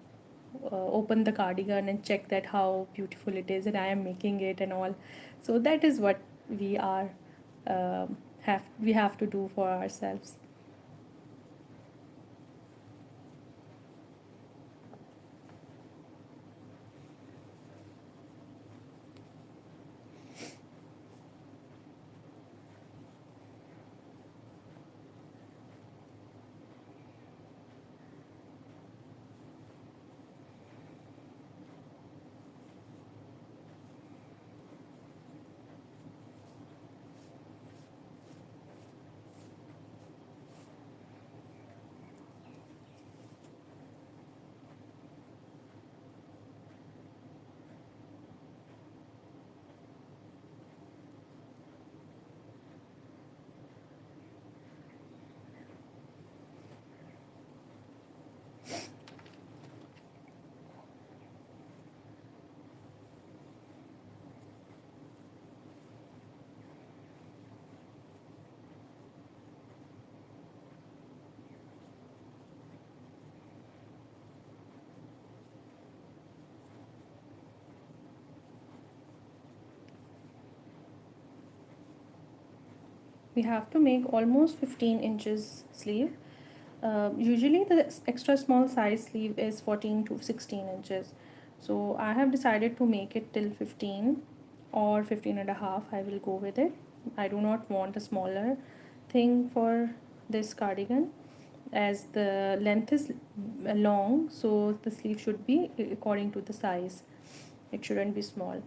open the cardigan and check that how beautiful it is and I am making it and all. So that is what we are have to do for ourselves. We have to make almost 15 inches sleeve. Usually the extra small size sleeve is 14 to 16 inches. So I have decided to make it till 15 or 15 and a half. I will go with it. I do not want a smaller thing for this cardigan, as the length is long, so the sleeve should be according to the size. It shouldn't be small.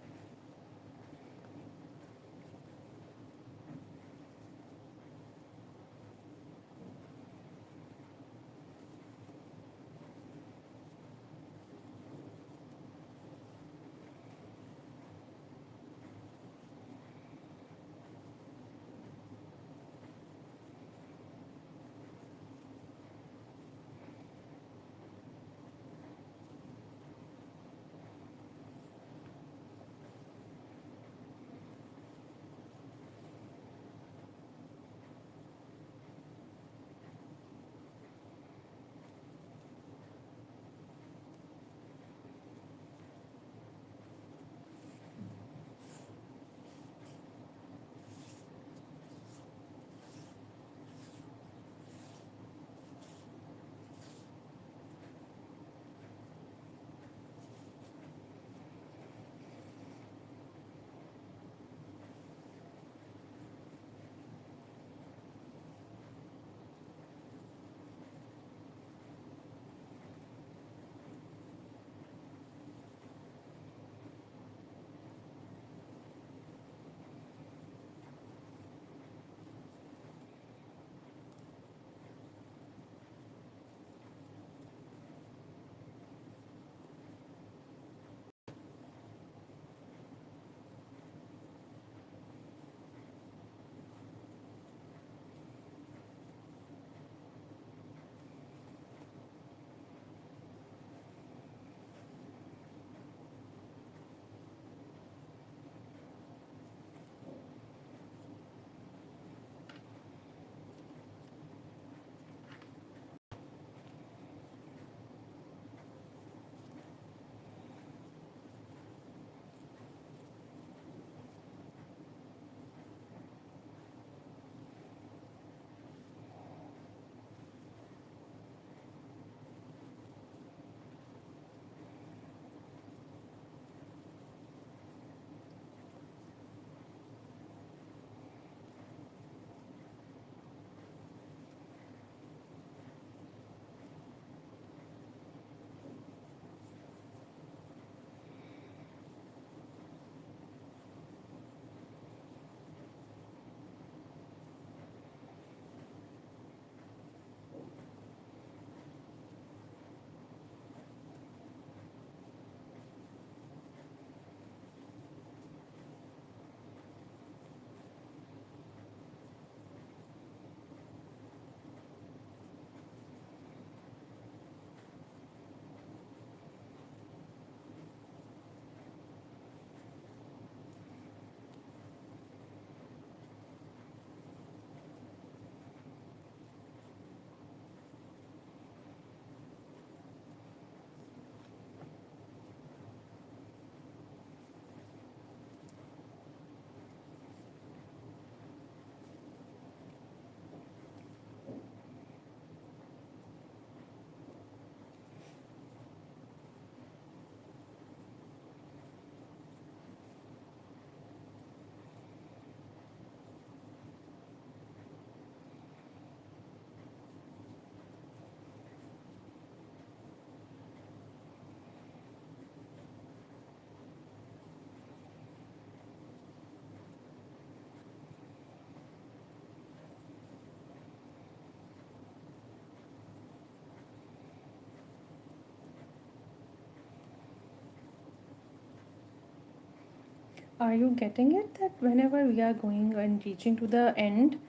Are you getting it that whenever we are going and reaching to the end,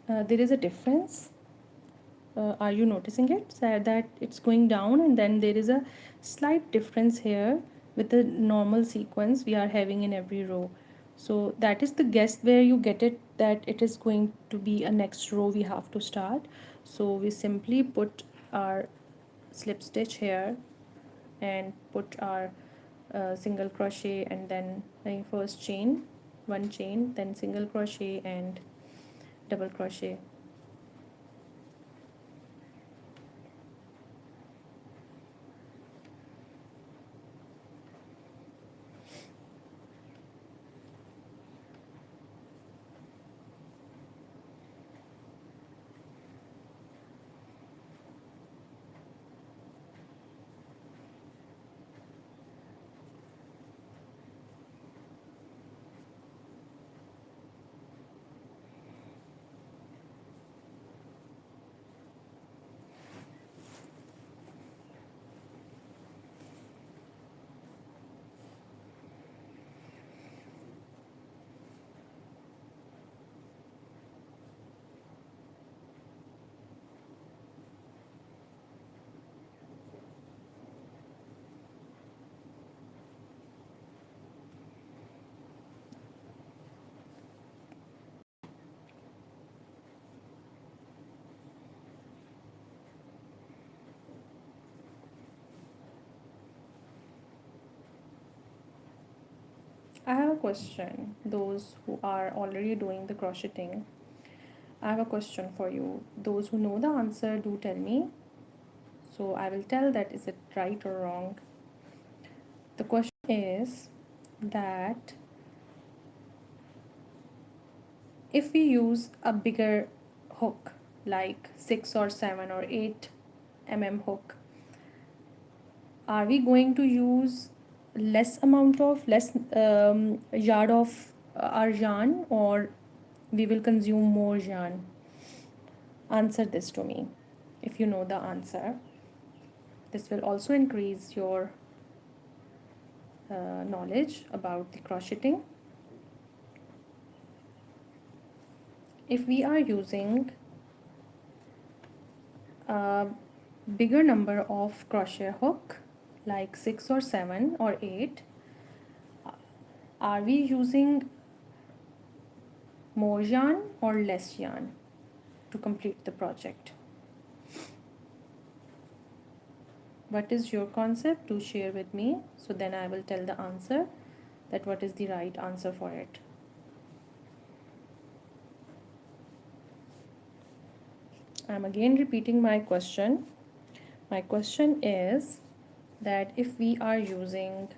there is a difference? Are you noticing it? That it's going down and then there is a slight difference here with the normal sequence we are having in every row. So that is the guess where you get it, that it is going to be a next row we have to start. So we simply put our slip stitch here and put our single crochet, and then first chain, one chain, then single crochet and double crochet. I have a question. Those who are already doing the crocheting, I have a question for you. Those who know the answer, do tell me. So I will tell that is it right or wrong. The question is that if we use a bigger hook like 6 or 7 or 8 hook, are we going to use less yard of our yarn, or we will consume more yarn? Answer this to me if you know the answer. This will also increase your knowledge about the crocheting. If we are using a bigger number of crochet hook like 6 or 7 or 8, are we using more yarn or less yarn to complete the project? What is your concept? Do share with me, so then I will tell the answer, that what is the right answer for it. I'm again repeating my question. My question is that if we are using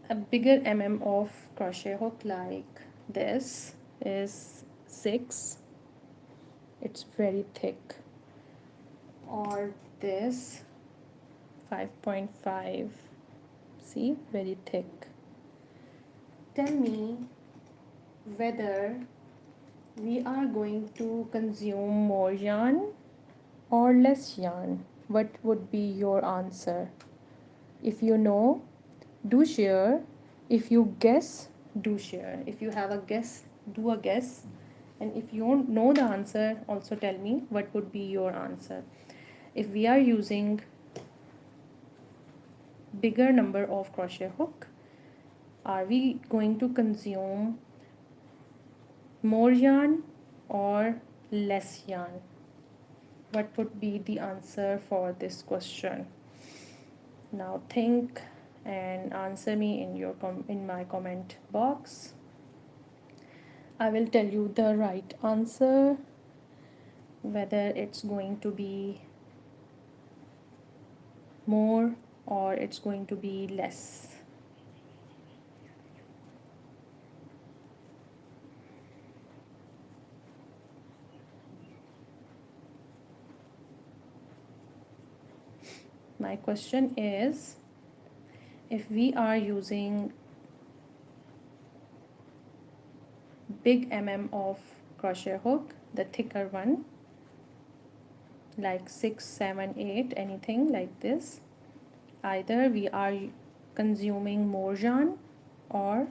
a bigger of crochet hook like this is 6, it's very thick, or this 5.5, see, very thick. Tell me whether we are going to consume more yarn or less yarn. What would be your answer? If you know, do share. If you guess, do share. If you have a guess, do a guess. And if you don't know the answer, also tell me what would be your answer. If we are using bigger number of crochet hook, are we going to consume more yarn or less yarn? What would be the answer for this question? Now think and answer me in your in my comment box. I will tell you the right answer, whether it's going to be more or it's going to be less. My question is, if we are using big of crochet hook, the thicker one, like 6, 7, 8, anything like this, either we are consuming more yarn or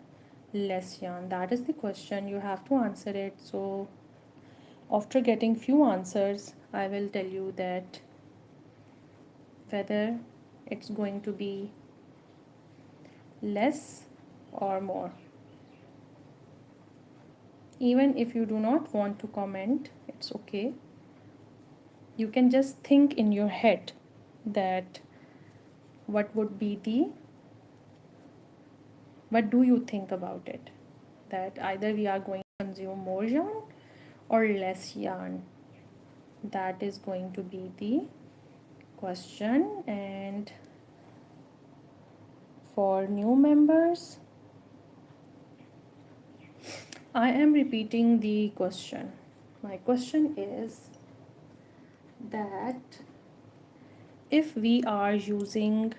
less yarn? That is the question. You have to answer it. So after getting few answers, I will tell you that whether it's going to be less or more. Even if you do not want to comment, it's okay. You can just think in your head that what would be the, what do you think about it? That either we are going to consume more yarn or less yarn. That is going to be the question. And for new members, I am repeating the question. My question is that if we are using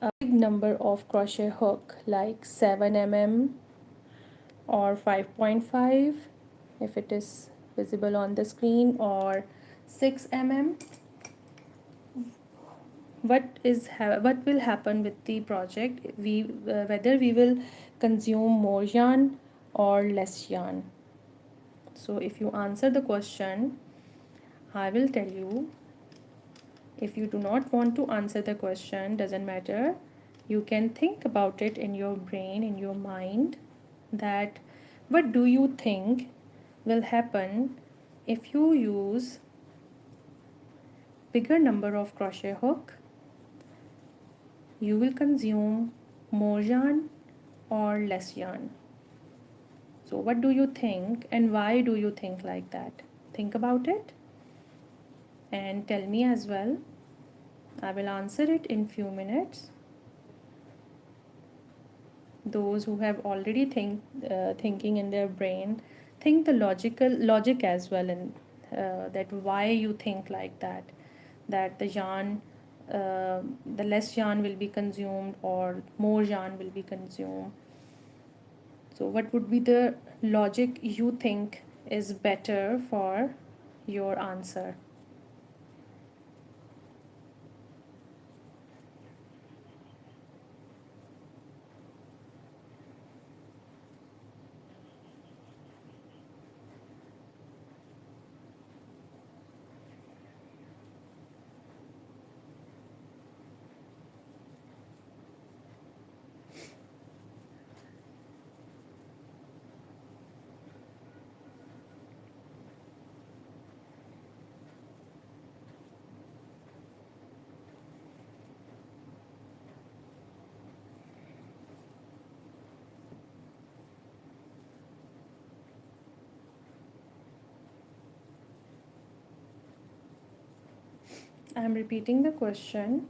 a big number of crochet hook like 7 mm or 5.5, if it is visible on the screen, or 6 mm, what will happen with the project? Whether we will consume more yarn or less yarn. So if you answer the question, I will tell you. If you do not want to answer the question, doesn't matter. You can think about it in your brain, in your mind, that what do you think will happen if you use bigger number of crochet hook? You will consume more yarn or less yarn. So what do you think and why do you think like that? Think about it and tell me as well. I will answer it in few minutes. Those who have already thinking in their brain, think the logic as well, and that why you think like that, that the yarn, the less yarn will be consumed or more yarn will be consumed. So what would be the logic you think is better for your answer? I'm repeating the question.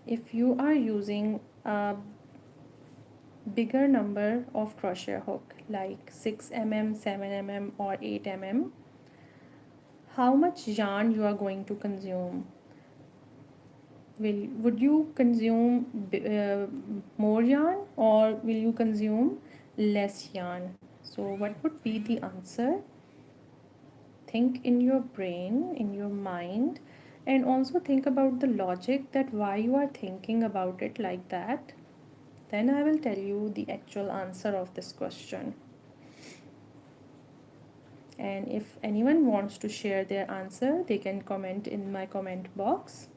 If you are using a bigger number of crochet hook like 6 mm, 7 mm or 8 mm, how much yarn you are going to consume? Would you consume more yarn or will you consume less yarn? So what would be the answer? Think in your brain, in your mind, and also think about the logic that why you are thinking about it like that. Then I will tell you the actual answer of this question. And if anyone wants to share their answer, they can comment in my comment box.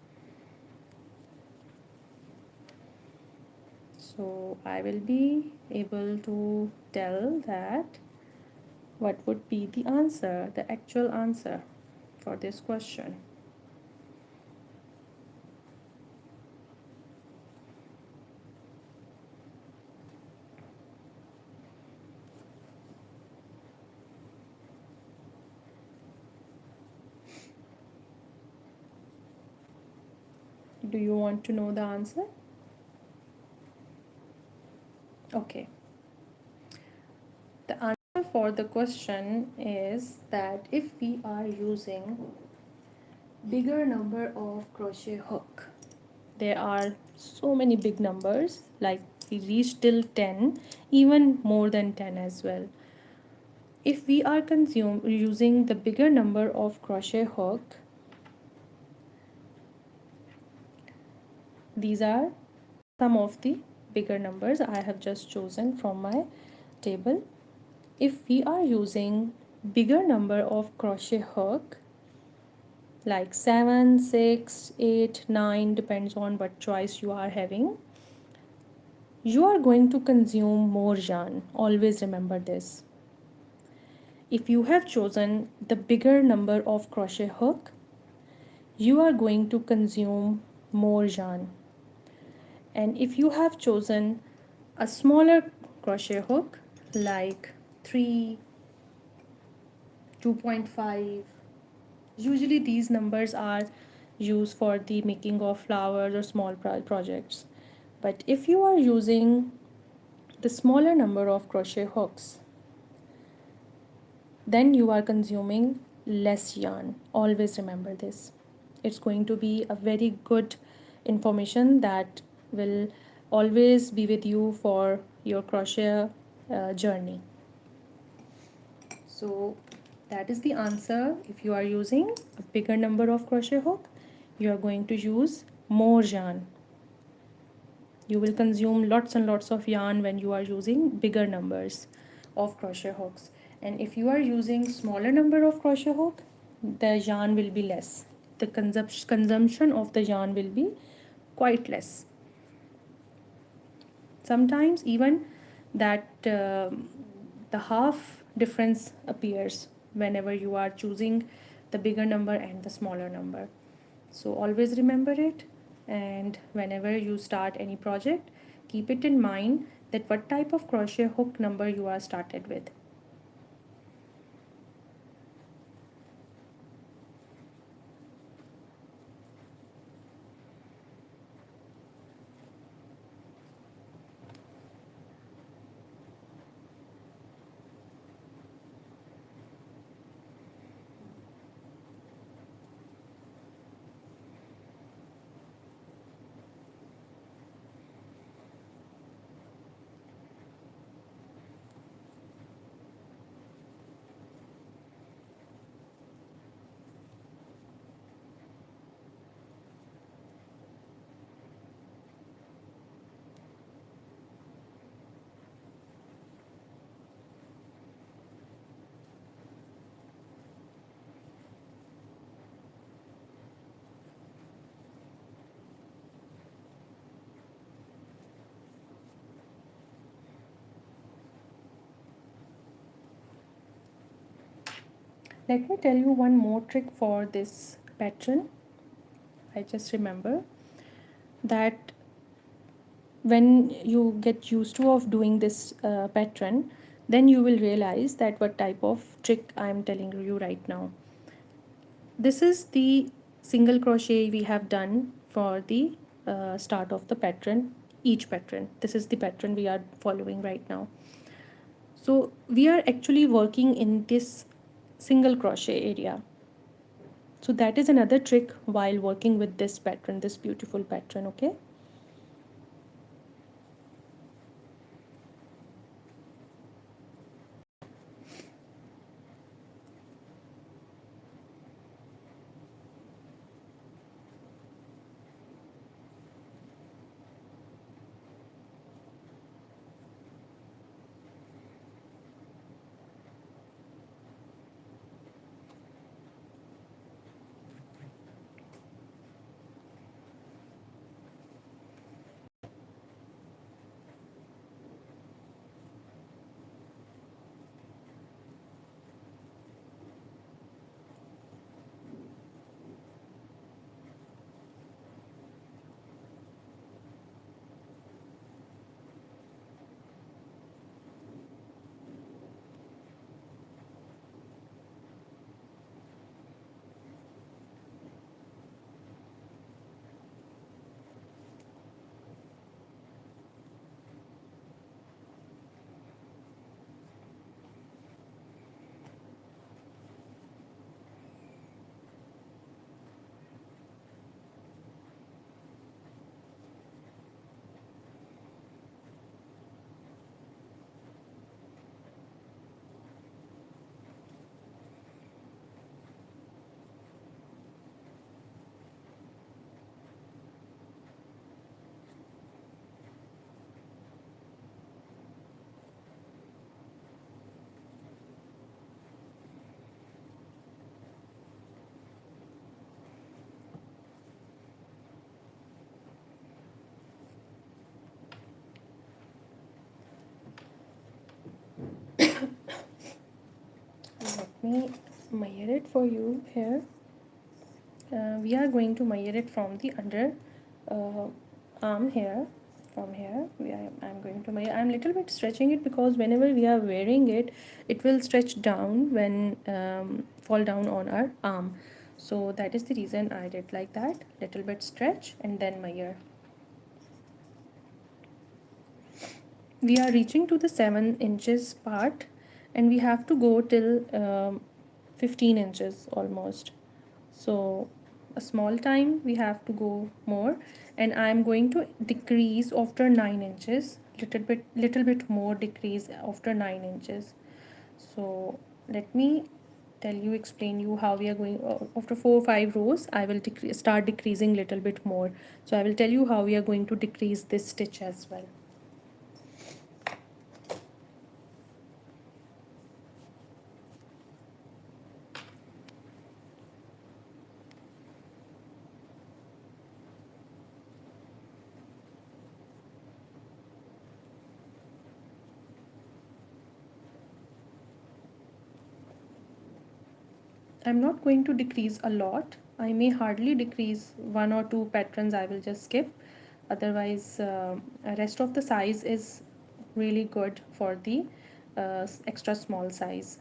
So I will be able to tell that what would be the answer, the actual answer for this question. Do you want to know the answer? Okay. The answer for the question is that if we are using bigger number of crochet hook, there are so many big numbers, like we reach till 10, even more than 10 as well. If we are using the bigger number of crochet hook, these are some of the bigger numbers I have just chosen from my table. If we are using bigger number of crochet hook like 7, 6, 8, 9, depends on what choice you are having, you are going to consume more yarn. Always remember this. If you have chosen the bigger number of crochet hook, you are going to consume more yarn. And if you have chosen a smaller crochet hook like 3, 2.5, usually these numbers are used for the making of flowers or small projects. But if you are using the smaller number of crochet hooks, then you are consuming less yarn. Always remember this. It's going to be a very good information that will always be with you for your crochet journey. So that is the answer. If you are using a bigger number of crochet hook, you are going to use more yarn. You will consume lots and lots of yarn when you are using bigger numbers of crochet hooks. And if you are using smaller number of crochet hook, the yarn will be less. The consumption of the yarn will be quite less. Sometimes even that the half difference appears whenever you are choosing the bigger number and the smaller number. So always remember it, and whenever you start any project, keep it in mind that what type of crochet hook number you are started with. Let me tell you one more trick for this pattern. I just remember that when you get used to of doing this pattern, then you will realize that what type of trick I am telling you right now. This is the single crochet we have done for the start of the pattern, each pattern. This is the pattern we are following right now. So we are actually working in this single crochet area. So that is another trick while working with this pattern, this beautiful pattern, okay? me measure it for you here. We are going to measure it from the under arm here. From here I'm going to measure. I'm little bit stretching it because whenever we are wearing it, it will stretch down when fall down on our arm. So that is the reason I did like that, little bit stretch and then measure. We are reaching to the 7 inches part and we have to go till 15 inches almost. So a small time we have to go more, and I'm going to decrease after 9 inches, little bit more decrease after 9 inches. So let me explain you how we are going. After 4 or 5 rows I will start decreasing little bit more. So I will tell you how we are going to decrease this stitch as well. I'm not going to decrease a lot. I may hardly decrease 1 or 2 patterns. I will just skip. Otherwise, rest of the size is really good for the extra small size.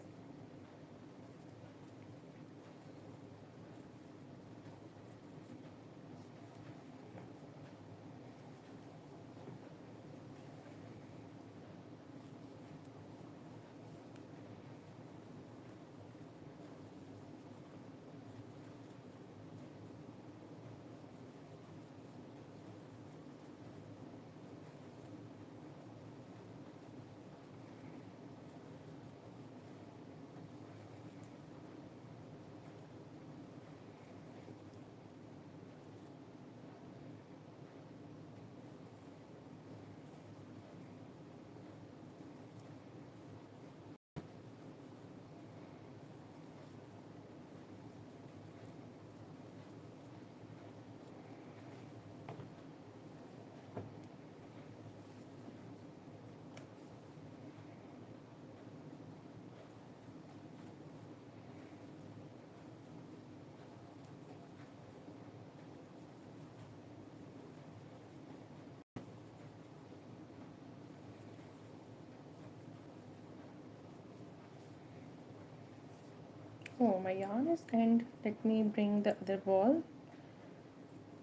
Oh, my yarn is end. Let me bring the other ball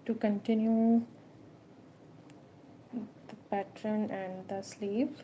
to continue the pattern and the sleeve.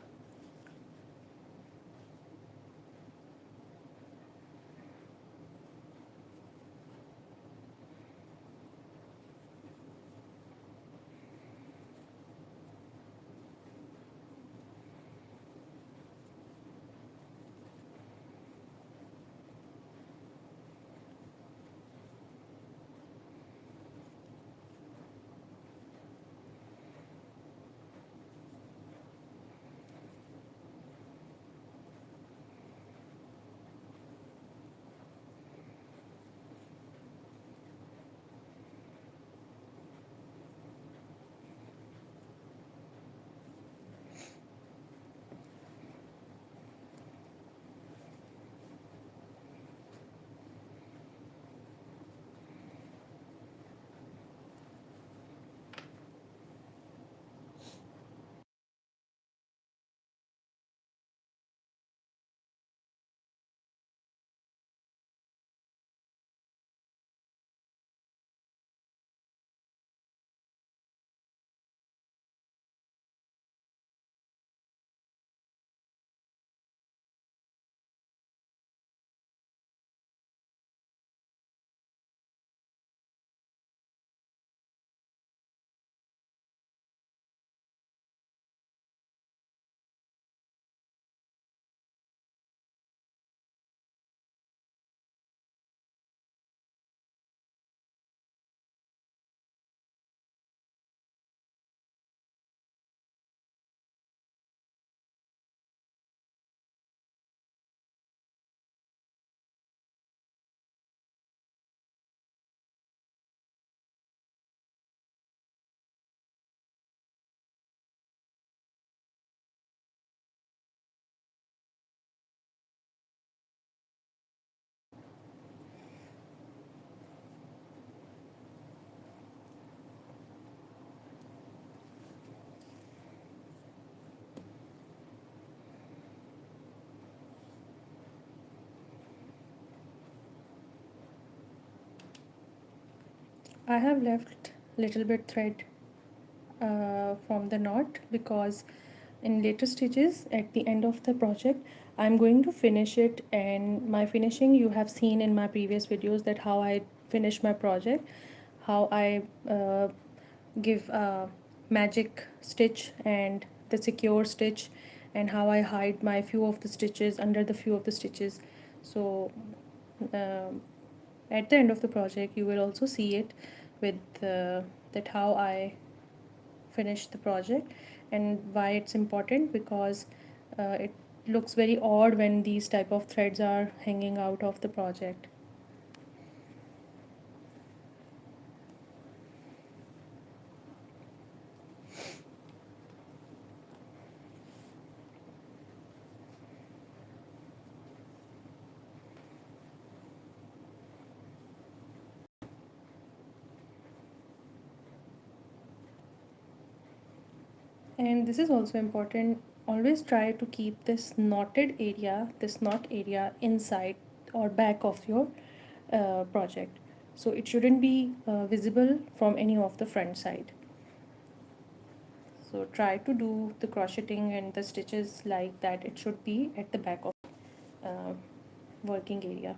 I have left little bit thread from the knot because in later stages at the end of the project I'm going to finish it, and my finishing you have seen in my previous videos, that how I finish my project, how I give a magic stitch and the secure stitch, and how I hide my few of the stitches under the few of the stitches. So at the end of the project you will also see it with that how I finish the project, and why it's important, because it looks very odd when these type of threads are hanging out of the project. And this is also important, always try to keep this knotted area, this knot area, inside or back of your project, so it shouldn't be visible from any of the front side. So try to do the crocheting and the stitches like that it should be at the back of uh, working area.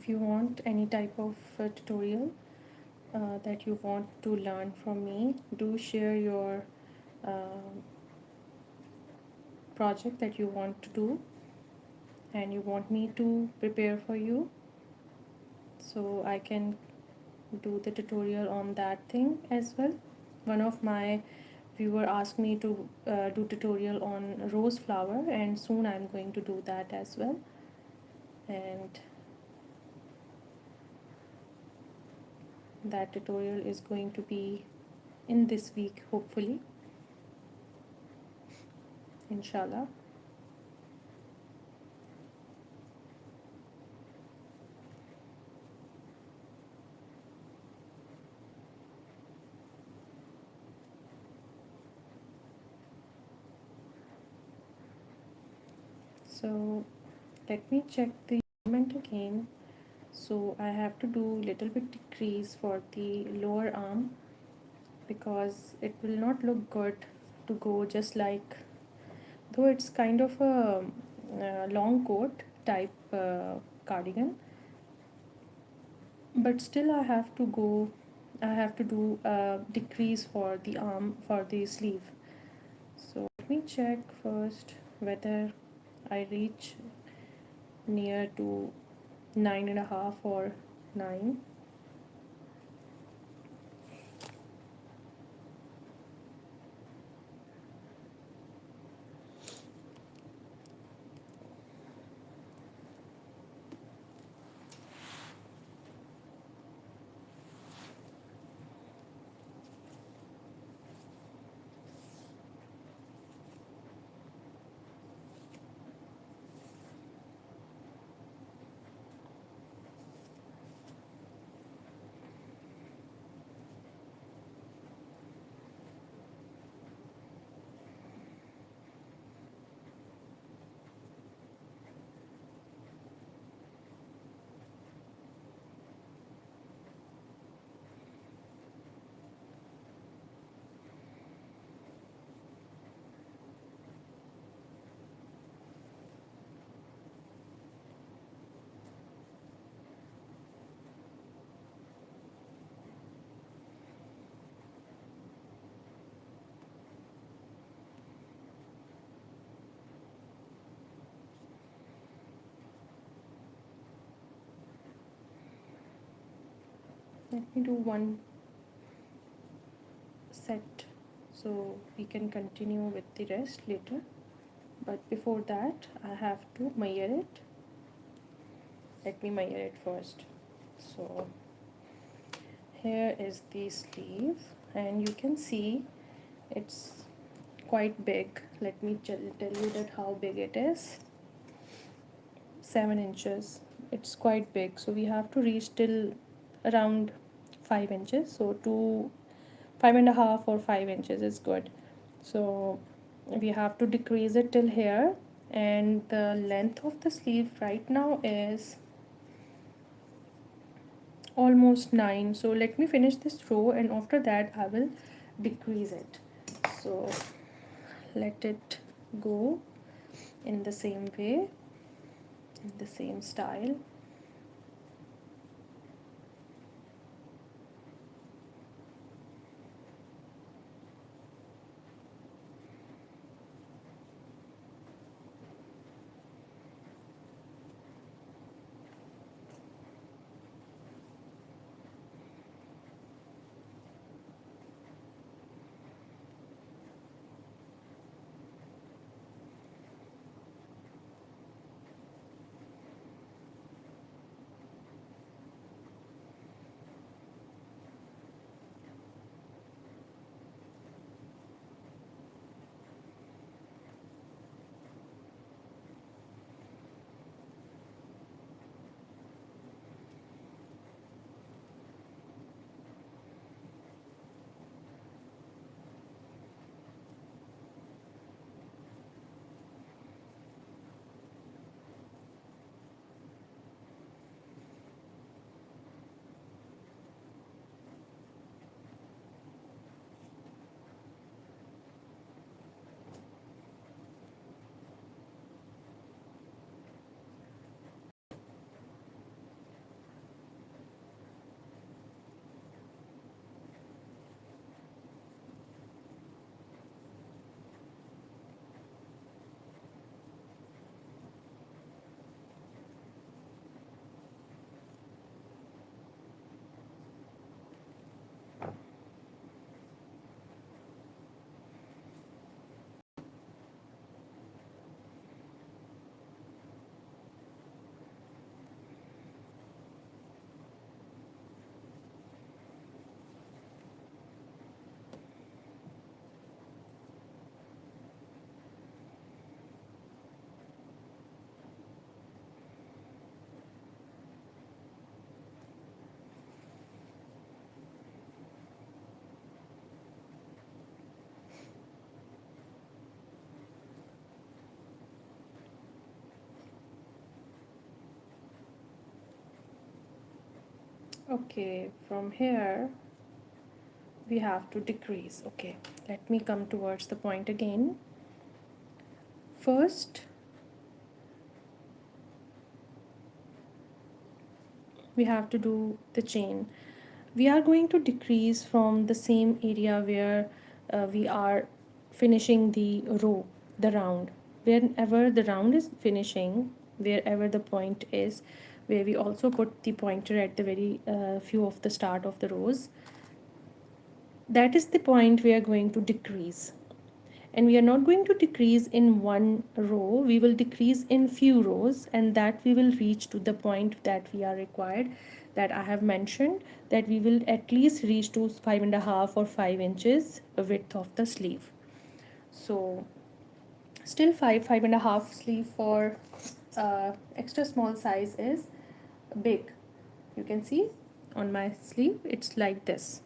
if you want any type of tutorial that you want to learn from me, do share your uh, project that you want to do and you want me to prepare for you, so I can do the tutorial on that thing as well. One of my viewer asked me to do tutorial on rose flower, and soon I'm going to do that as well. And that tutorial is going to be in this week, hopefully, inshallah. So let me check the measurement again. So I have to do little bit decrease for the lower arm, because it will not look good to go just like, though it's kind of a long coat type cardigan, but still I have to do a decrease for the arm, for the sleeve. So let me check first whether I reach near to 9.5 or 9. Let me do one set so we can continue with the rest later. But before that, I have to measure it. Let me measure it first. So here is the sleeve, and you can see it's quite big. Let me tell you that how big it is. 7 inches. It's quite big, so we have to reach till around 5 inches. So 5.5 or 5 inches is good. So we have to decrease it till here, and the length of the sleeve right now is almost 9. So let me finish this row, and after that I will decrease it. So let it go in the same way, in the same style. Okay, from here we have to decrease. Okay, let me come towards the point again. First we have to do the chain. We are going to decrease from the same area where we are finishing the row, the round. Wherever the round is finishing, wherever the point is, where we also put the pointer at the very few of the start of the rows, that is the point we are going to decrease. And we are not going to decrease in one row, we will decrease in few rows, and that we will reach to the point that we are required, that I have mentioned, that we will at least reach to 5.5 or 5 inches width of the sleeve. So still 5.5 sleeve for extra small size is big. You can see on my sleeve it's like this.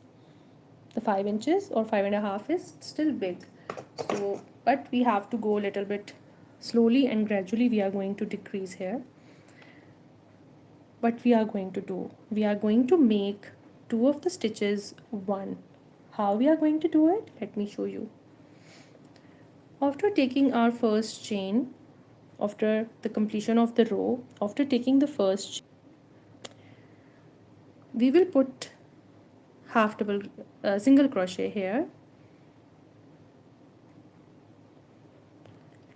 The 5 inches or 5.5 is still big. So but we have to go a little bit slowly and gradually. We are going to decrease here. What we are going to do, we are going to make two of the stitches one. How we are going to do it, let me show you. After taking our first chain, after the completion of the row, after taking the first chain, we will put half double single crochet here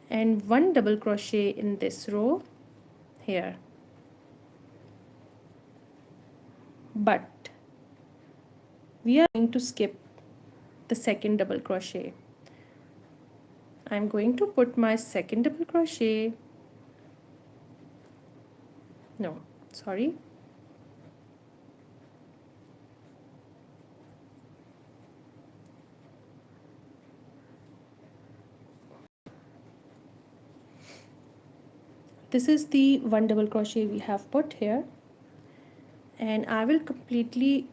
and one double crochet in this row here. But we are going to skip the second double crochet. I'm going to put my second double crochet, no, sorry, this is the one double crochet we have put here, and I will completely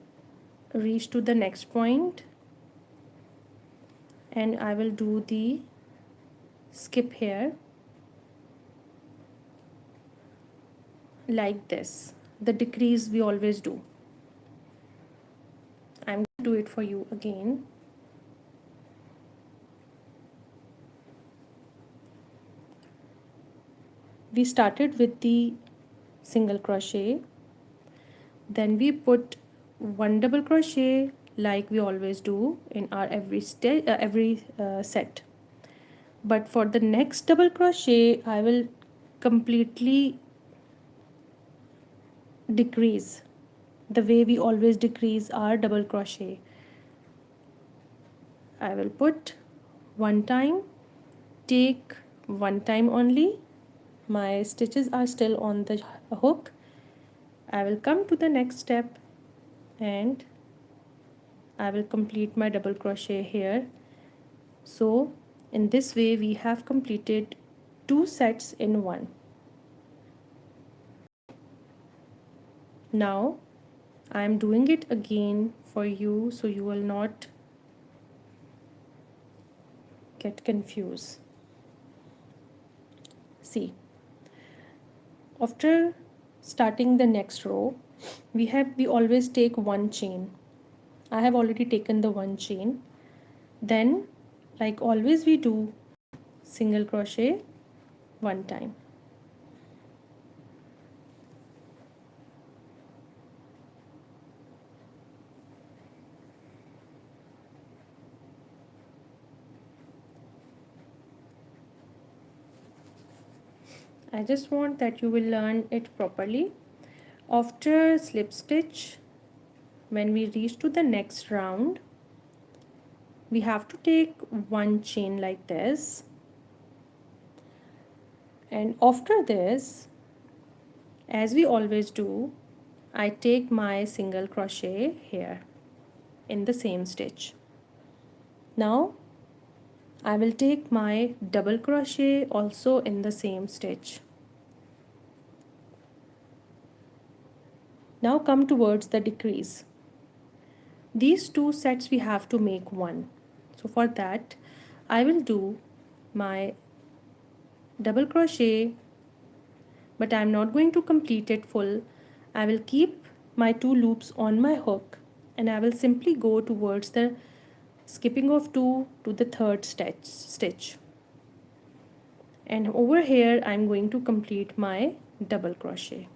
reach to the next point and I will do the skip here like this, the decrease we always do. I'm going to do it for you again. We started with the single crochet, then we put one double crochet like we always do in our every set. But for the next double crochet I will completely decrease the way we always decrease our double crochet. I will put one time, take one time only, my stitches are still on the hook. I will come to the next step and I will complete my double crochet here. So in this way we have completed two sets in one. Now I am doing it again for you so you will not get confused. See, after starting the next row, we always take one chain. I have already taken the one chain. Then, like always we do, single crochet one time. I just want that you will learn it properly. After slip stitch, when we reach to the next round, we have to take one chain like this, and after this, as we always do, I take my single crochet here in the same stitch. Now I will take my double crochet also in the same stitch. Now come towards the decrease. These two sets we have to make one. So for that I will do my double crochet, but I am not going to complete it full. I will keep my 2 loops on my hook, and I will simply go towards the skipping of 2 to the third stitch. And over here I'm going to complete my double crochet.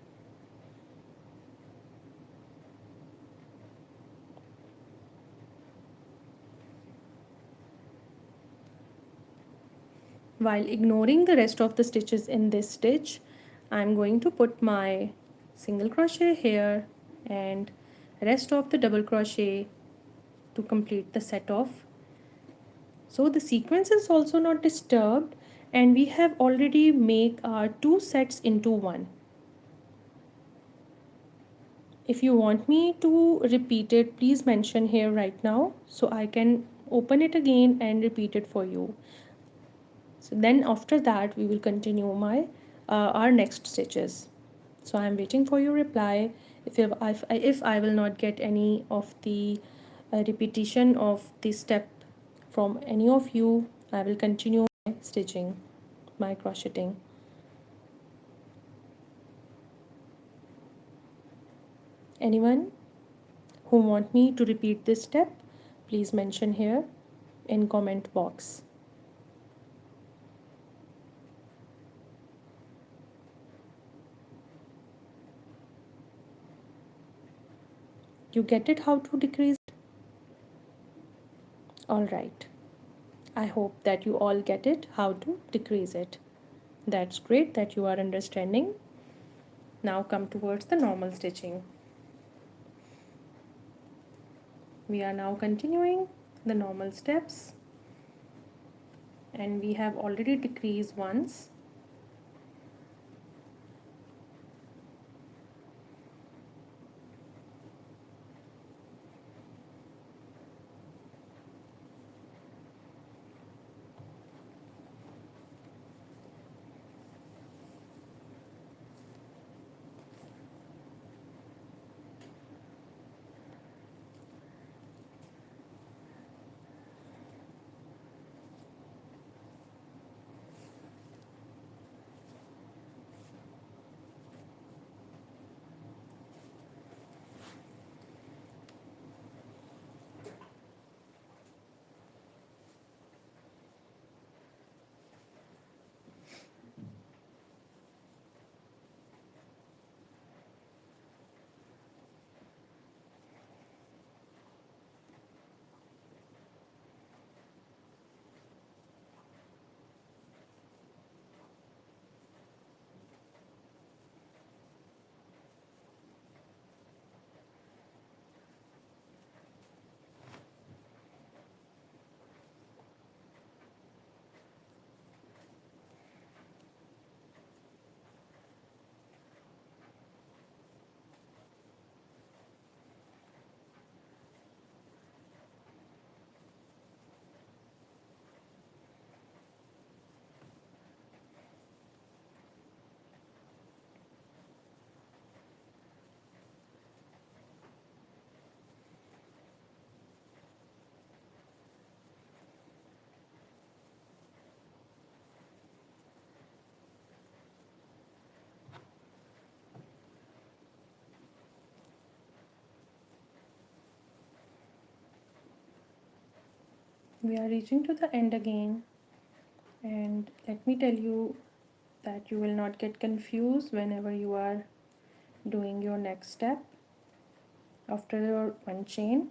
While ignoring the rest of the stitches in this stitch, I'm going to put my single crochet here and rest of the double crochet to complete the set off. So the sequence is also not disturbed, and we have already made our 2 sets into one. If you want me to repeat it, please mention here right now so I can open it again and repeat it for you. So then after that we will continue my our next stitches. So I am waiting for your reply. If I will not get any of the repetition of this step from any of you, I will continue my stitching, my crocheting. Anyone who want me to repeat this step, please mention here in comment box. You get it how to decrease? Alright. I hope that you all get it how to decrease it. That's great that you are understanding. Now come towards the normal stitching. We are now continuing the normal steps, and we have already decreased once. We are reaching to the end again, and let me tell you that you will not get confused whenever you are doing your next step. After your one chain,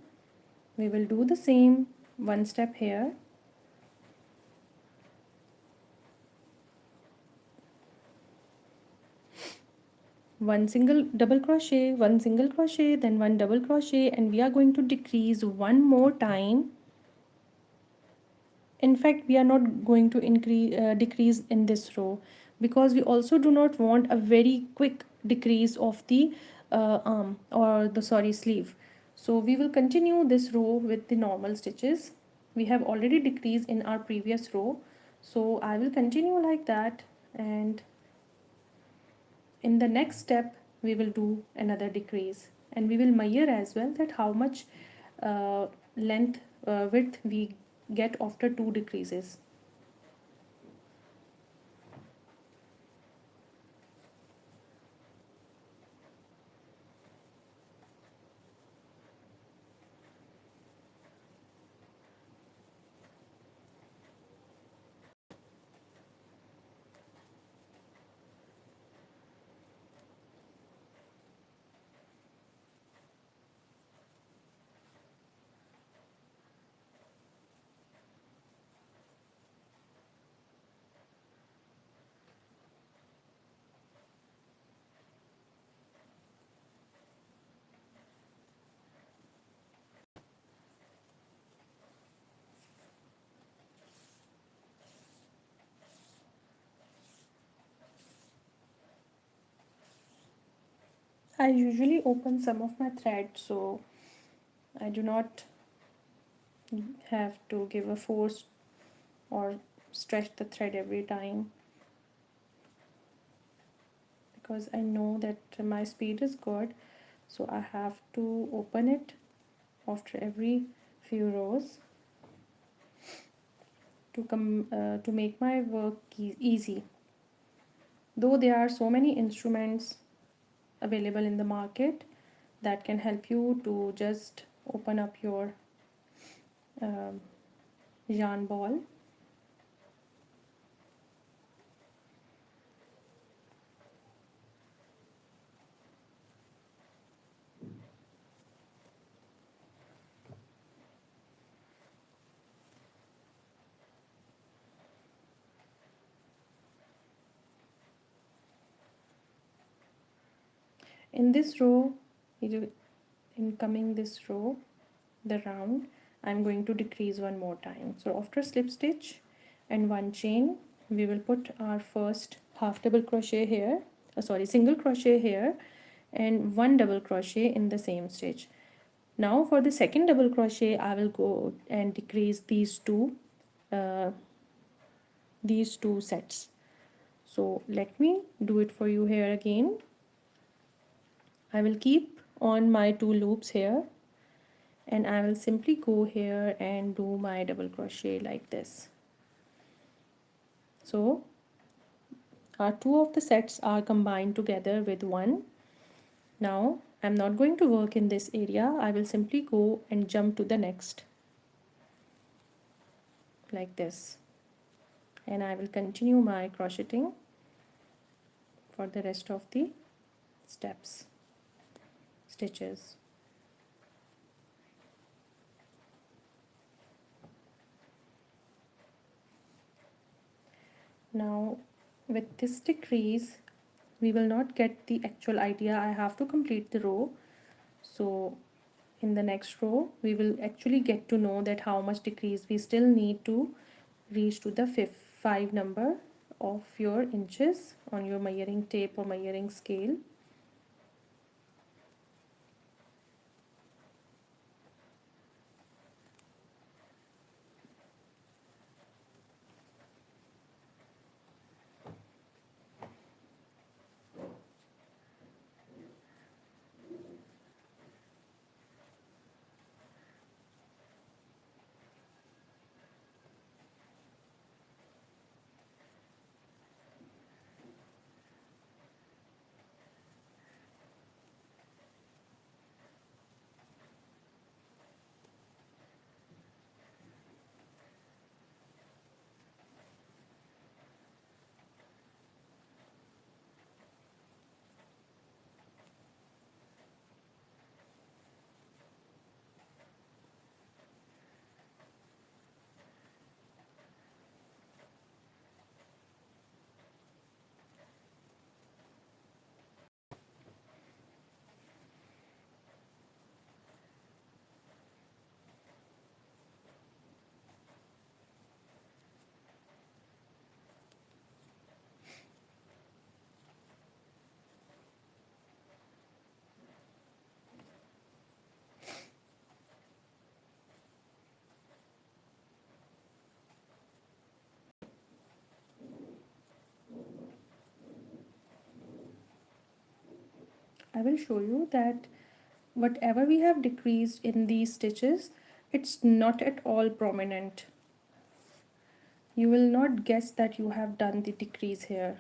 we will do the same one step here, one single double crochet, one single crochet, then one double crochet, and we are going to decrease one more time. In fact, we are not going to decrease in this row, because we also do not want a very quick decrease of the arm, or the sleeve. So we will continue this row with the normal stitches. We have already decreased in our previous row, so I will continue like that, and in the next step we will do another decrease, and we will measure as well that how much uh, length width we get after 2 decreases. I usually open some of my thread, so I do not have to give a force or stretch the thread every time, because I know that my speed is good, so I have to open it after every few rows to make my work easy. Though there are so many instruments available in the market that can help you to just open up your um, yarn ball. In this row, in coming this row, the round, I'm going to decrease one more time. So after slip stitch and one chain, we will put our first half double crochet here, single crochet here, and one double crochet in the same stitch. Now for the second double crochet, I will go and decrease uh, these two sets. So let me do it for you here again. I will keep on my two loops here, and I will simply go here and do my double crochet like this. So our two of the sets are combined together with one. Now I'm not going to work in this area. I will simply go and jump to the next like this, and I will continue my crocheting for the rest of the stitches. Now with this decrease, we will not get the actual idea. I have to complete the row, so in the next row we will actually get to know that how much decrease we still need to reach to the 5 number of your inches on your measuring tape or measuring scale. I will show you that whatever we have decreased in these stitches, it's not at all prominent. You will not guess that you have done the decrease here.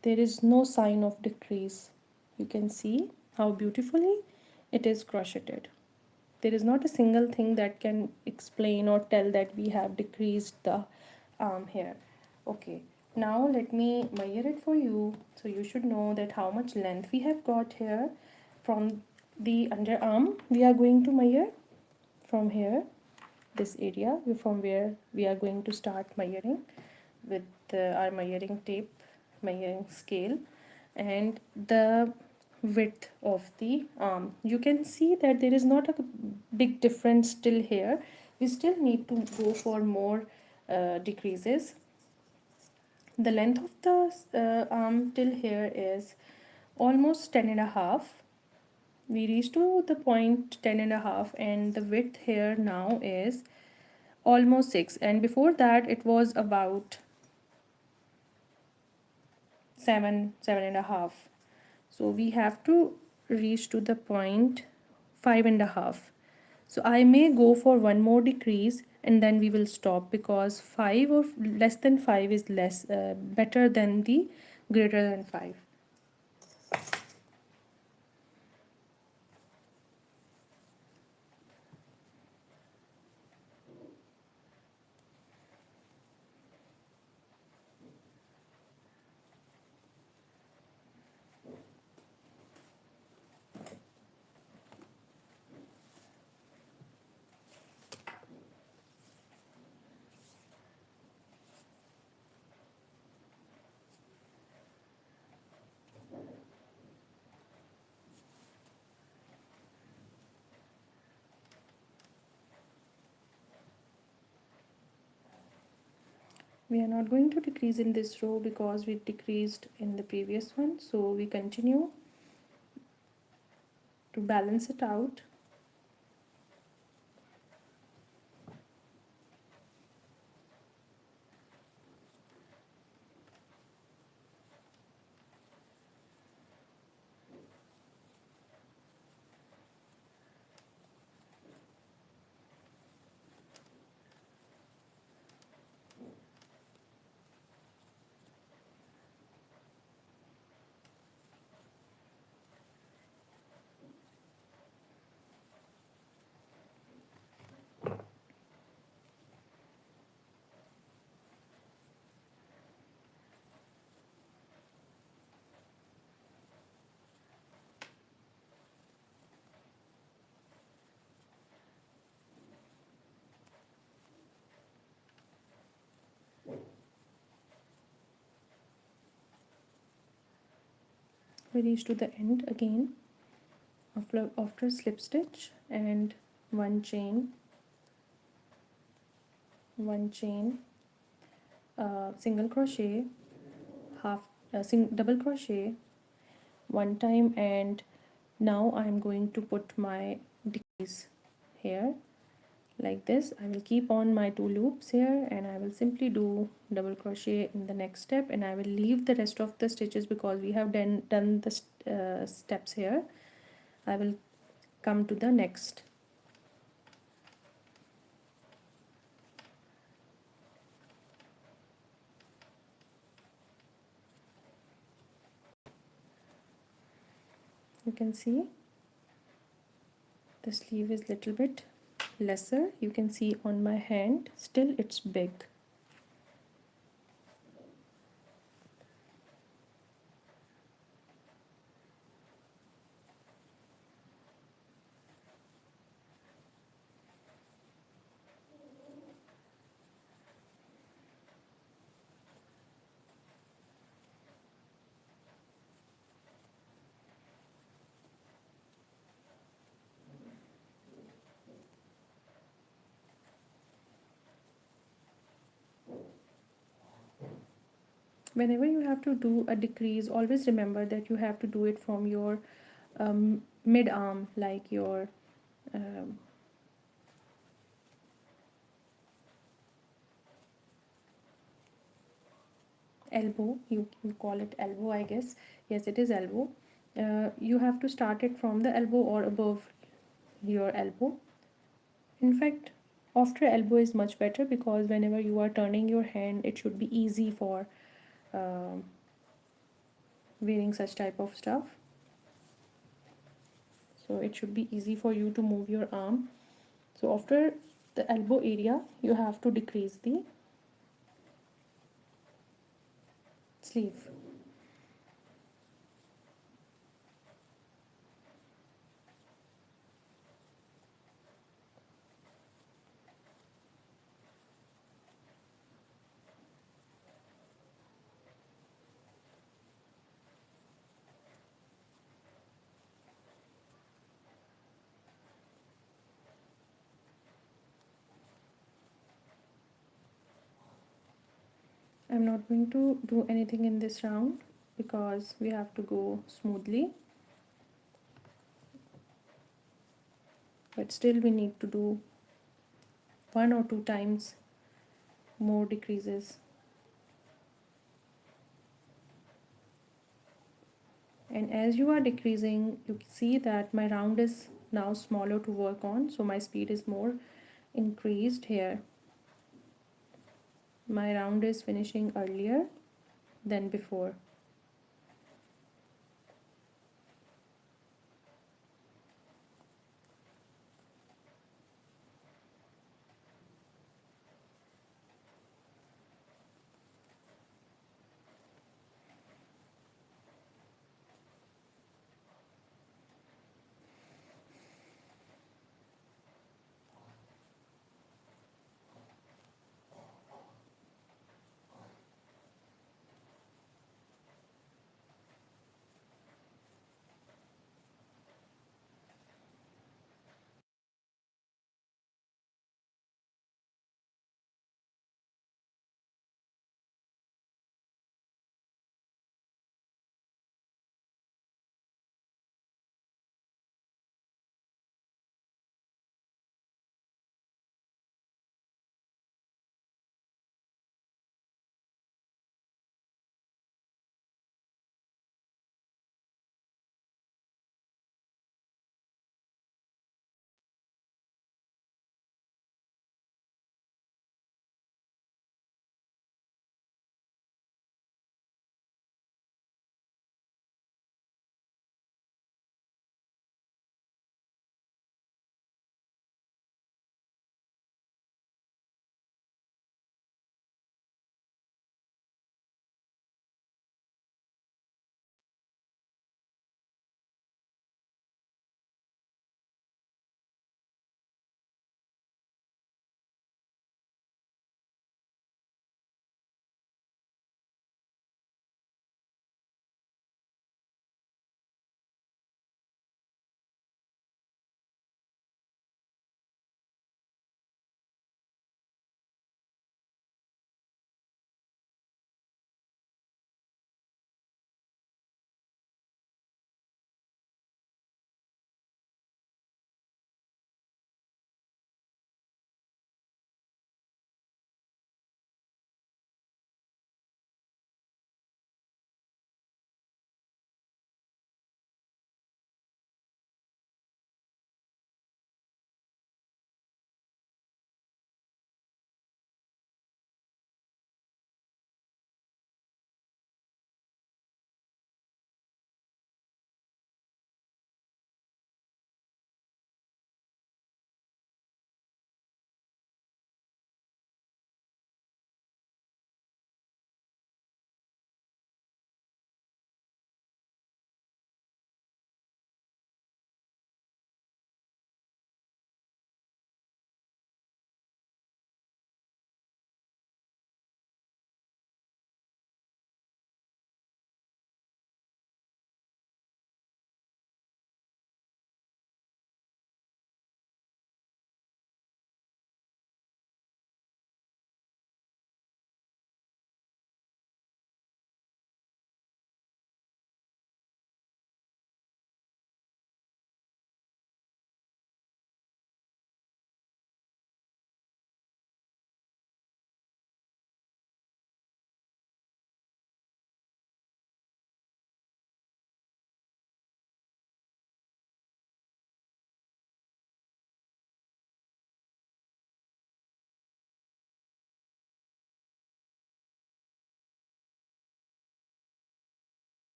There is no sign of decrease. You can see how beautifully it is crocheted. There is not a single thing that can explain or tell that we have decreased the arm here. Okay, now let me measure it for you, so you should know that how much length we have got here. From the underarm we are going to measure from here, this area from where we are going to start measuring with our measuring tape, measuring scale, and the width of the arm. You can see that there is not a big difference still here. We still need to go for more decreases. The length of the arm till here is almost 10 and a half. We reached to the point 10 and a half, and the width here now is almost 6, and before that it was about 7 and a half. So we have to reach to the point 5 and a half. So I may go for one more decrease and then we will stop, because 5 or less than 5 is less better than the greater than 5. We are not going to decrease in this row because we decreased in the previous one, so we continue to balance it out. We reach to the end again after slip stitch and one chain, single crochet, double crochet one time, and now I'm going to put my decrease here like this. I will keep on my 2 loops here and I will simply do double crochet in the next step, and I will leave the rest of the stitches because we have done the steps here. I will come to the next. You can see the sleeve is little bit lesser. You can see on my hand still it's big. Whenever you have to do a decrease, always remember that you have to do it from your mid arm, like your um, elbow. You call it elbow, I guess. Yes, it is elbow. You have to start it from the elbow or above your elbow. In fact, after elbow is much better, because whenever you are turning your hand, it should be easy for um, wearing such type of stuff. So it should be easy for you to move your arm. So after the elbow area, you have to decrease the sleeve. I'm not going to do anything in this round. because we have to go smoothly, but still we need to do 1 or 2 times more decreases. And as you are decreasing, you can see that my round is now smaller to work on, so my speed is more increased here. My round is finishing earlier than before.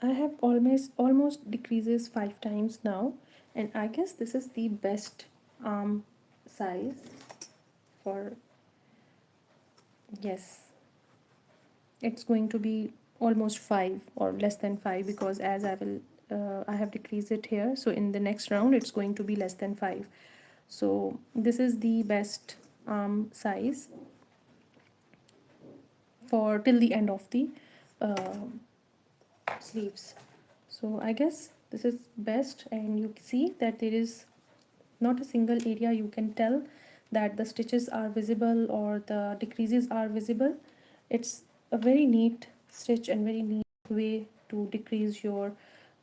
I have almost decreases 5 times now, and I guess this is the best arm size. for, yes, it's going to be almost 5 or less than 5, because as I have decreased it here, so in the next round it's going to be less than 5. So this is the best size for till the end of the uh, sleeves. So I guess this is best, and you see that there is not a single area you can tell that the stitches are visible or the decreases are visible. It's a very neat stitch and very neat way to decrease your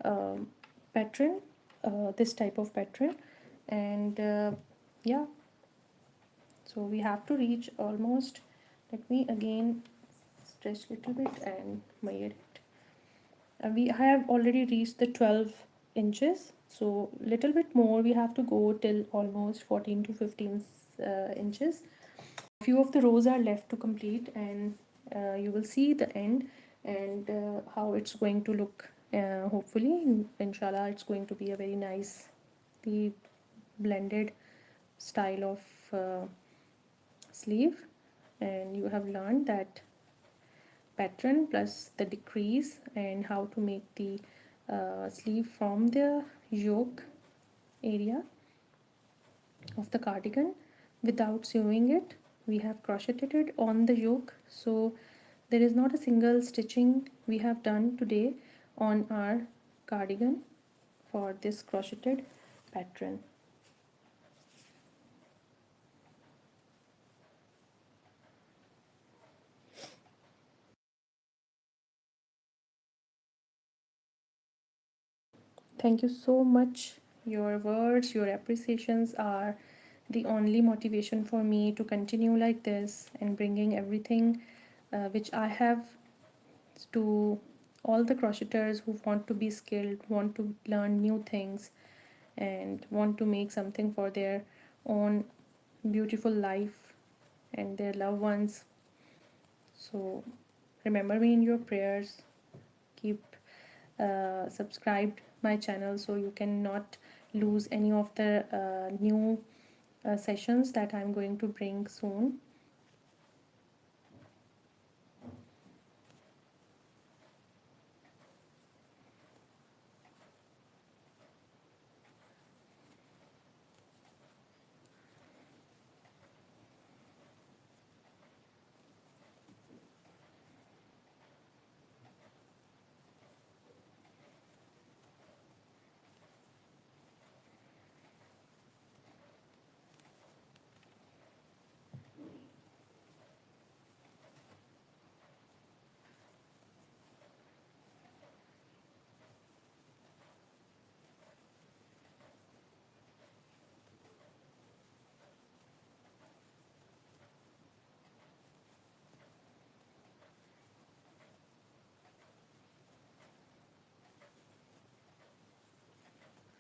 um, pattern, this type of pattern. And yeah, so we have to reach almost, let me again stretch little bit and measure it. We have already reached the 12 inches, so little bit more we have to go till almost 14 to 15 inches. Few of the rows are left to complete, and you will see the end and how it's going to look. Hopefully, inshallah, it's going to be a very nice, the blended style of sleeve. And you have learned that pattern plus the decrease and how to make the sleeve from the yoke area of the cardigan without sewing it. We have crocheted it on the yoke, so there is not a single stitching we have done today on our cardigan for this crocheted pattern. Thank you so much. Your words, your appreciations are the only motivation for me to continue like this and bringing everything which I have to all the crocheters who want to be skilled, want to learn new things, and want to make something for their own beautiful life and their loved ones. So remember me in your prayers. Keep subscribed my channel so you cannot lose any of the new sessions that I'm going to bring soon.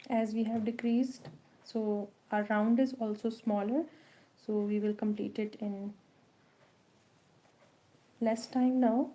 As we have decreased, so our round is also smaller, so we will complete it in less time now.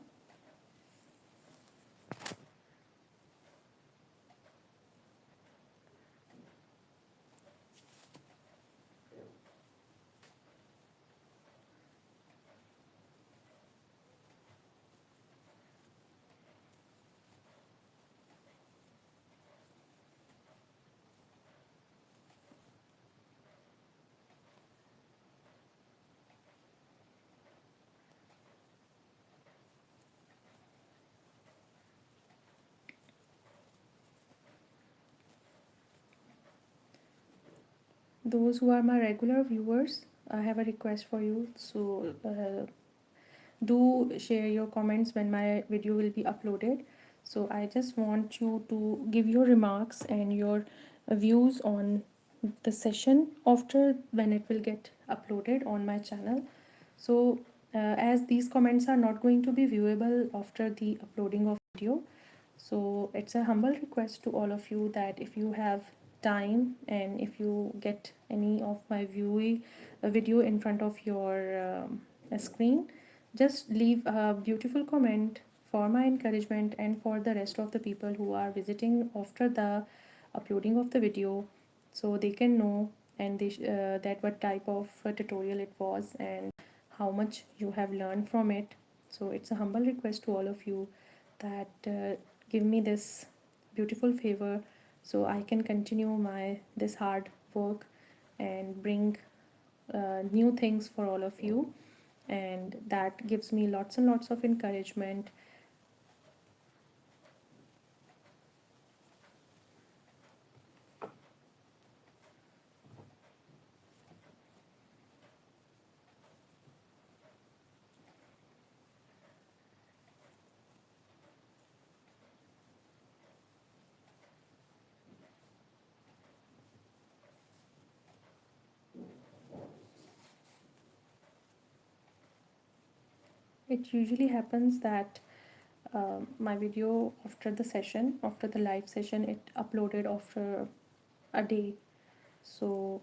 Those who are my regular viewers, I have a request for you. So do share your comments when my video will be uploaded. So I just want you to give your remarks and your views on the session after when it will get uploaded on my channel. So as these comments are not going to be viewable after the uploading of video, so it's a humble request to all of you that if you have time and if you get any of my viewing video in front of your screen, just leave a beautiful comment for my encouragement and for the rest of the people who are visiting after the uploading of the video, so they can know and that what type of tutorial it was and how much you have learned from it. So it's a humble request to all of you that give me this beautiful favor so I can continue my this hard work and bring new things for all of you, and that gives me lots and lots of encouragement. It usually happens that my video after the session, after the live session, it uploaded after a day. So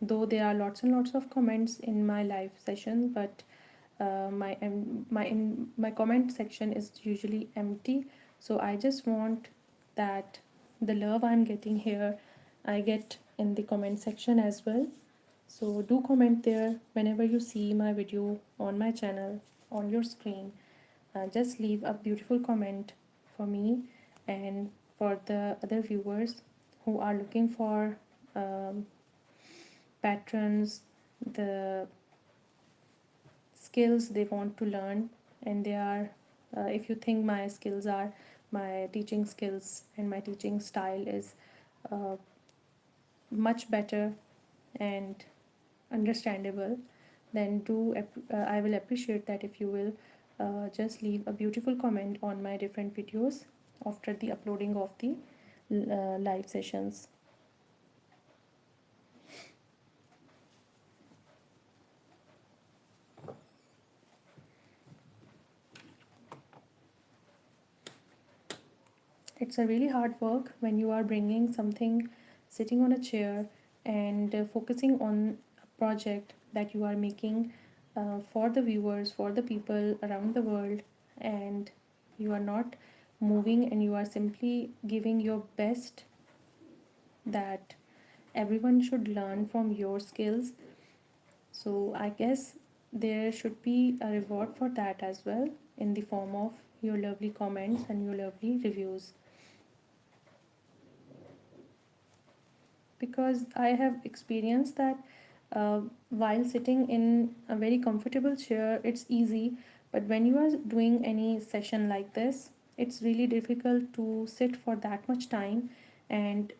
though there are lots and lots of comments in my live session, but my comment section is usually empty. So I just want that the love I'm getting here, I get in the comment section as well. So do comment there whenever you see my video on my channel on your screen. Just leave a beautiful comment for me and for the other viewers who are looking for patterns, the skills they want to learn, and they are if you think my skills are my teaching skills and my teaching style is uh, much better and understandable, then I will appreciate that if you will just leave a beautiful comment on my different videos after the uploading of the live sessions. It's a really hard work when you are bringing something, sitting on a chair and focusing on a project that you are making for the viewers, for the people around the world, and you are not moving and you are simply giving your best, that everyone should learn from your skills. So I guess there should be a reward for that as well, in the form of your lovely comments and your lovely reviews. Because I have experienced that while sitting in a very comfortable chair, it's easy, but when you are doing any session like this, it's really difficult to sit for that much time and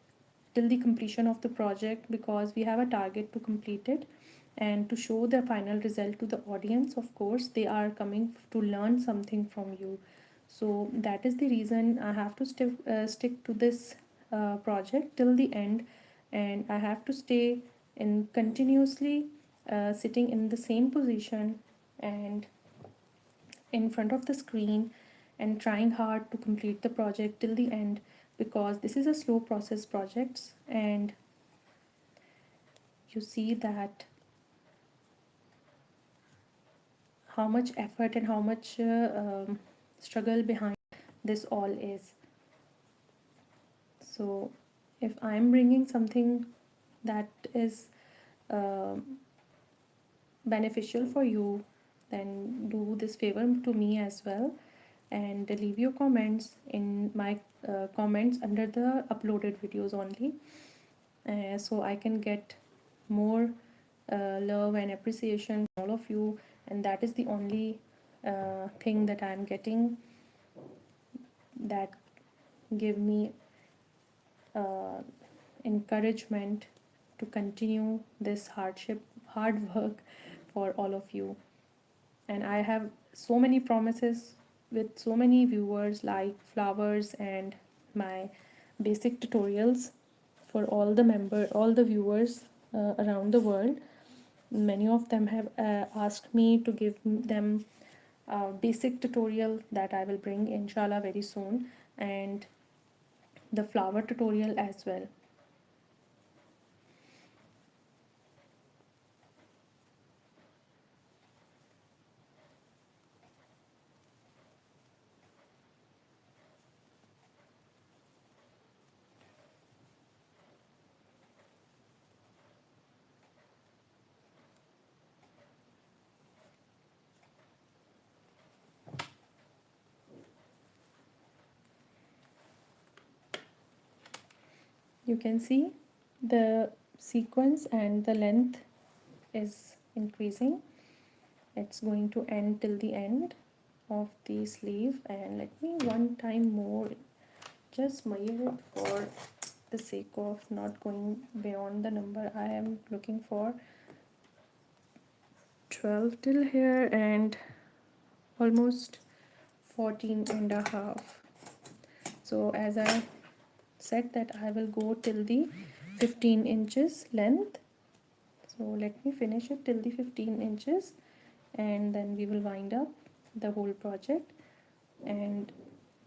till the completion of the project, because we have a target to complete it and to show the final result to the audience. Of course they are coming to learn something from you, so that is the reason I have to stick to this project till the end, and I have to stay in continuously sitting in the same position and in front of the screen and trying hard to complete the project till the end, because this is a slow process projects, and you see that how much effort and how much struggle behind this all is. So if I'm bringing something that is beneficial for you, then do this favor to me as well and leave your comments in my comments under the uploaded videos only, so I can get more love and appreciation from all of you, and that is the only thing that I'm getting that give me uh, encouragement to continue this hard work for all of you. And I have so many promises with so many viewers, like flowers and my basic tutorials for all the viewers around the world. Many of them have asked me to give them a basic tutorial that I will bring inshallah very soon, and the flower tutorial as well. you can see the sequence and the length is increasing. It's going to end till the end of the sleeve, and let me one time more just measure it for the sake of not going beyond the number I am looking for. 12 till here and almost 14 and a half. So as I said that I will go till the 15 inches length, so let me finish it till the 15 inches and then we will wind up the whole project. And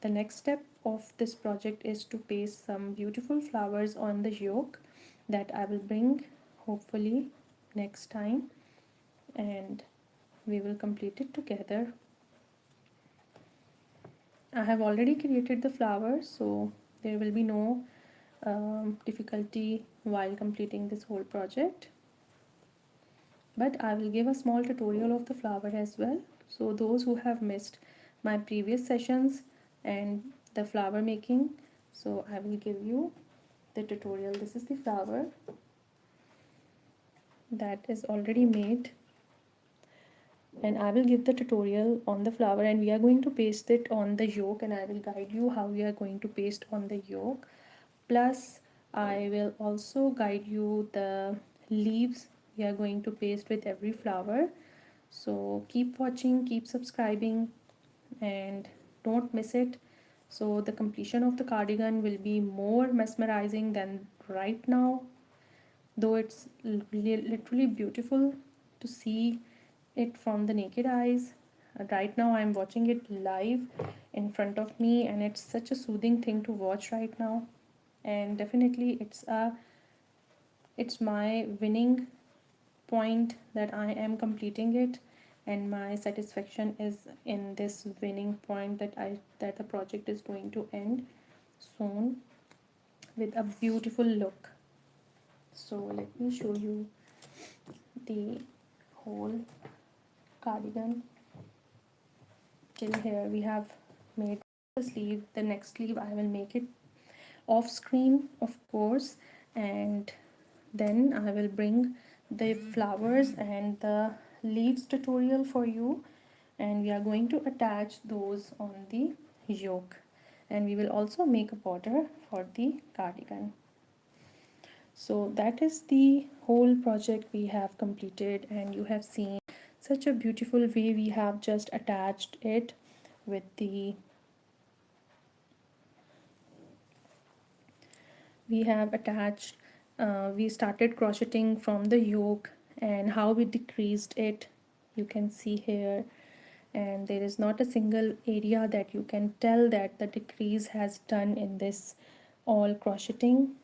the next step of this project is to paste some beautiful flowers on the yoke that I will bring hopefully next time, and we will complete it together. I have already created the flowers, so there will be no difficulty while completing this whole project. But I will give a small tutorial of the flower as well. So those who have missed my previous sessions and the flower making, so I will give you the tutorial. This is the flower that is already made, and I will give the tutorial on the flower, and we are going to paste it on the yoke, and I will guide you how we are going to paste on the yoke. Plus I will also guide you the leaves we are going to paste with every flower. So keep watching, keep subscribing, and don't miss it. So the completion of the cardigan will be more mesmerizing than right now, though it's literally beautiful to see it from the naked eyes. Right now I'm watching it live in front of me, and it's such a soothing thing to watch right now. And definitely it's my winning point that I am completing it, and my satisfaction is in this winning point that the project is going to end soon with a beautiful look. So let me show you the whole cardigan. Till here we have made the sleeve. The next sleeve I will make it off screen, of course, and then I will bring the flowers and the leaves tutorial for you, and we are going to attach those on the yoke, and we will also make a border for the cardigan. So that is the whole project we have completed, and you have seen such a beautiful way we have just attached it with the we have attached we started crocheting from the yoke, and how we decreased it you can see here, and there is not a single area that you can tell that the decrease has done in this all crocheting.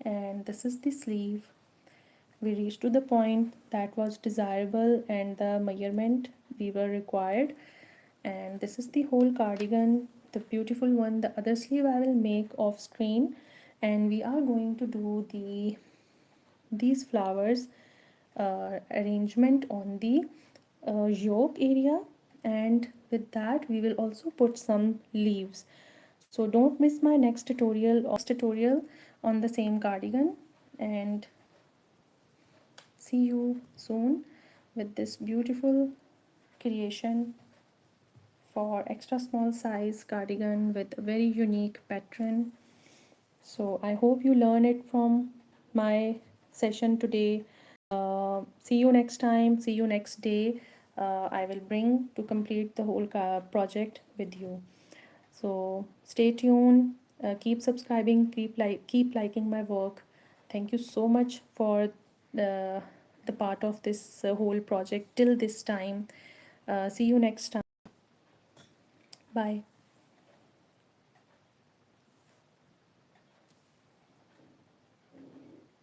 And this is the sleeve. We reached to the point that was desirable and the measurement we were required, and this is the whole cardigan, the beautiful one. The other sleeve I will make off screen, and we are going to do these flowers arrangement on the yoke area, and with that we will also put some leaves. So don't miss my next tutorial on the same cardigan, and see you soon with this beautiful creation for extra small size cardigan with a very unique pattern. So I hope you learn it from my session today. See you next time, see you next day. I will bring to complete the whole project with you. So stay tuned, keep subscribing, keep liking my work. Thank you so much for the part of this whole project till this time. See you next time. Bye.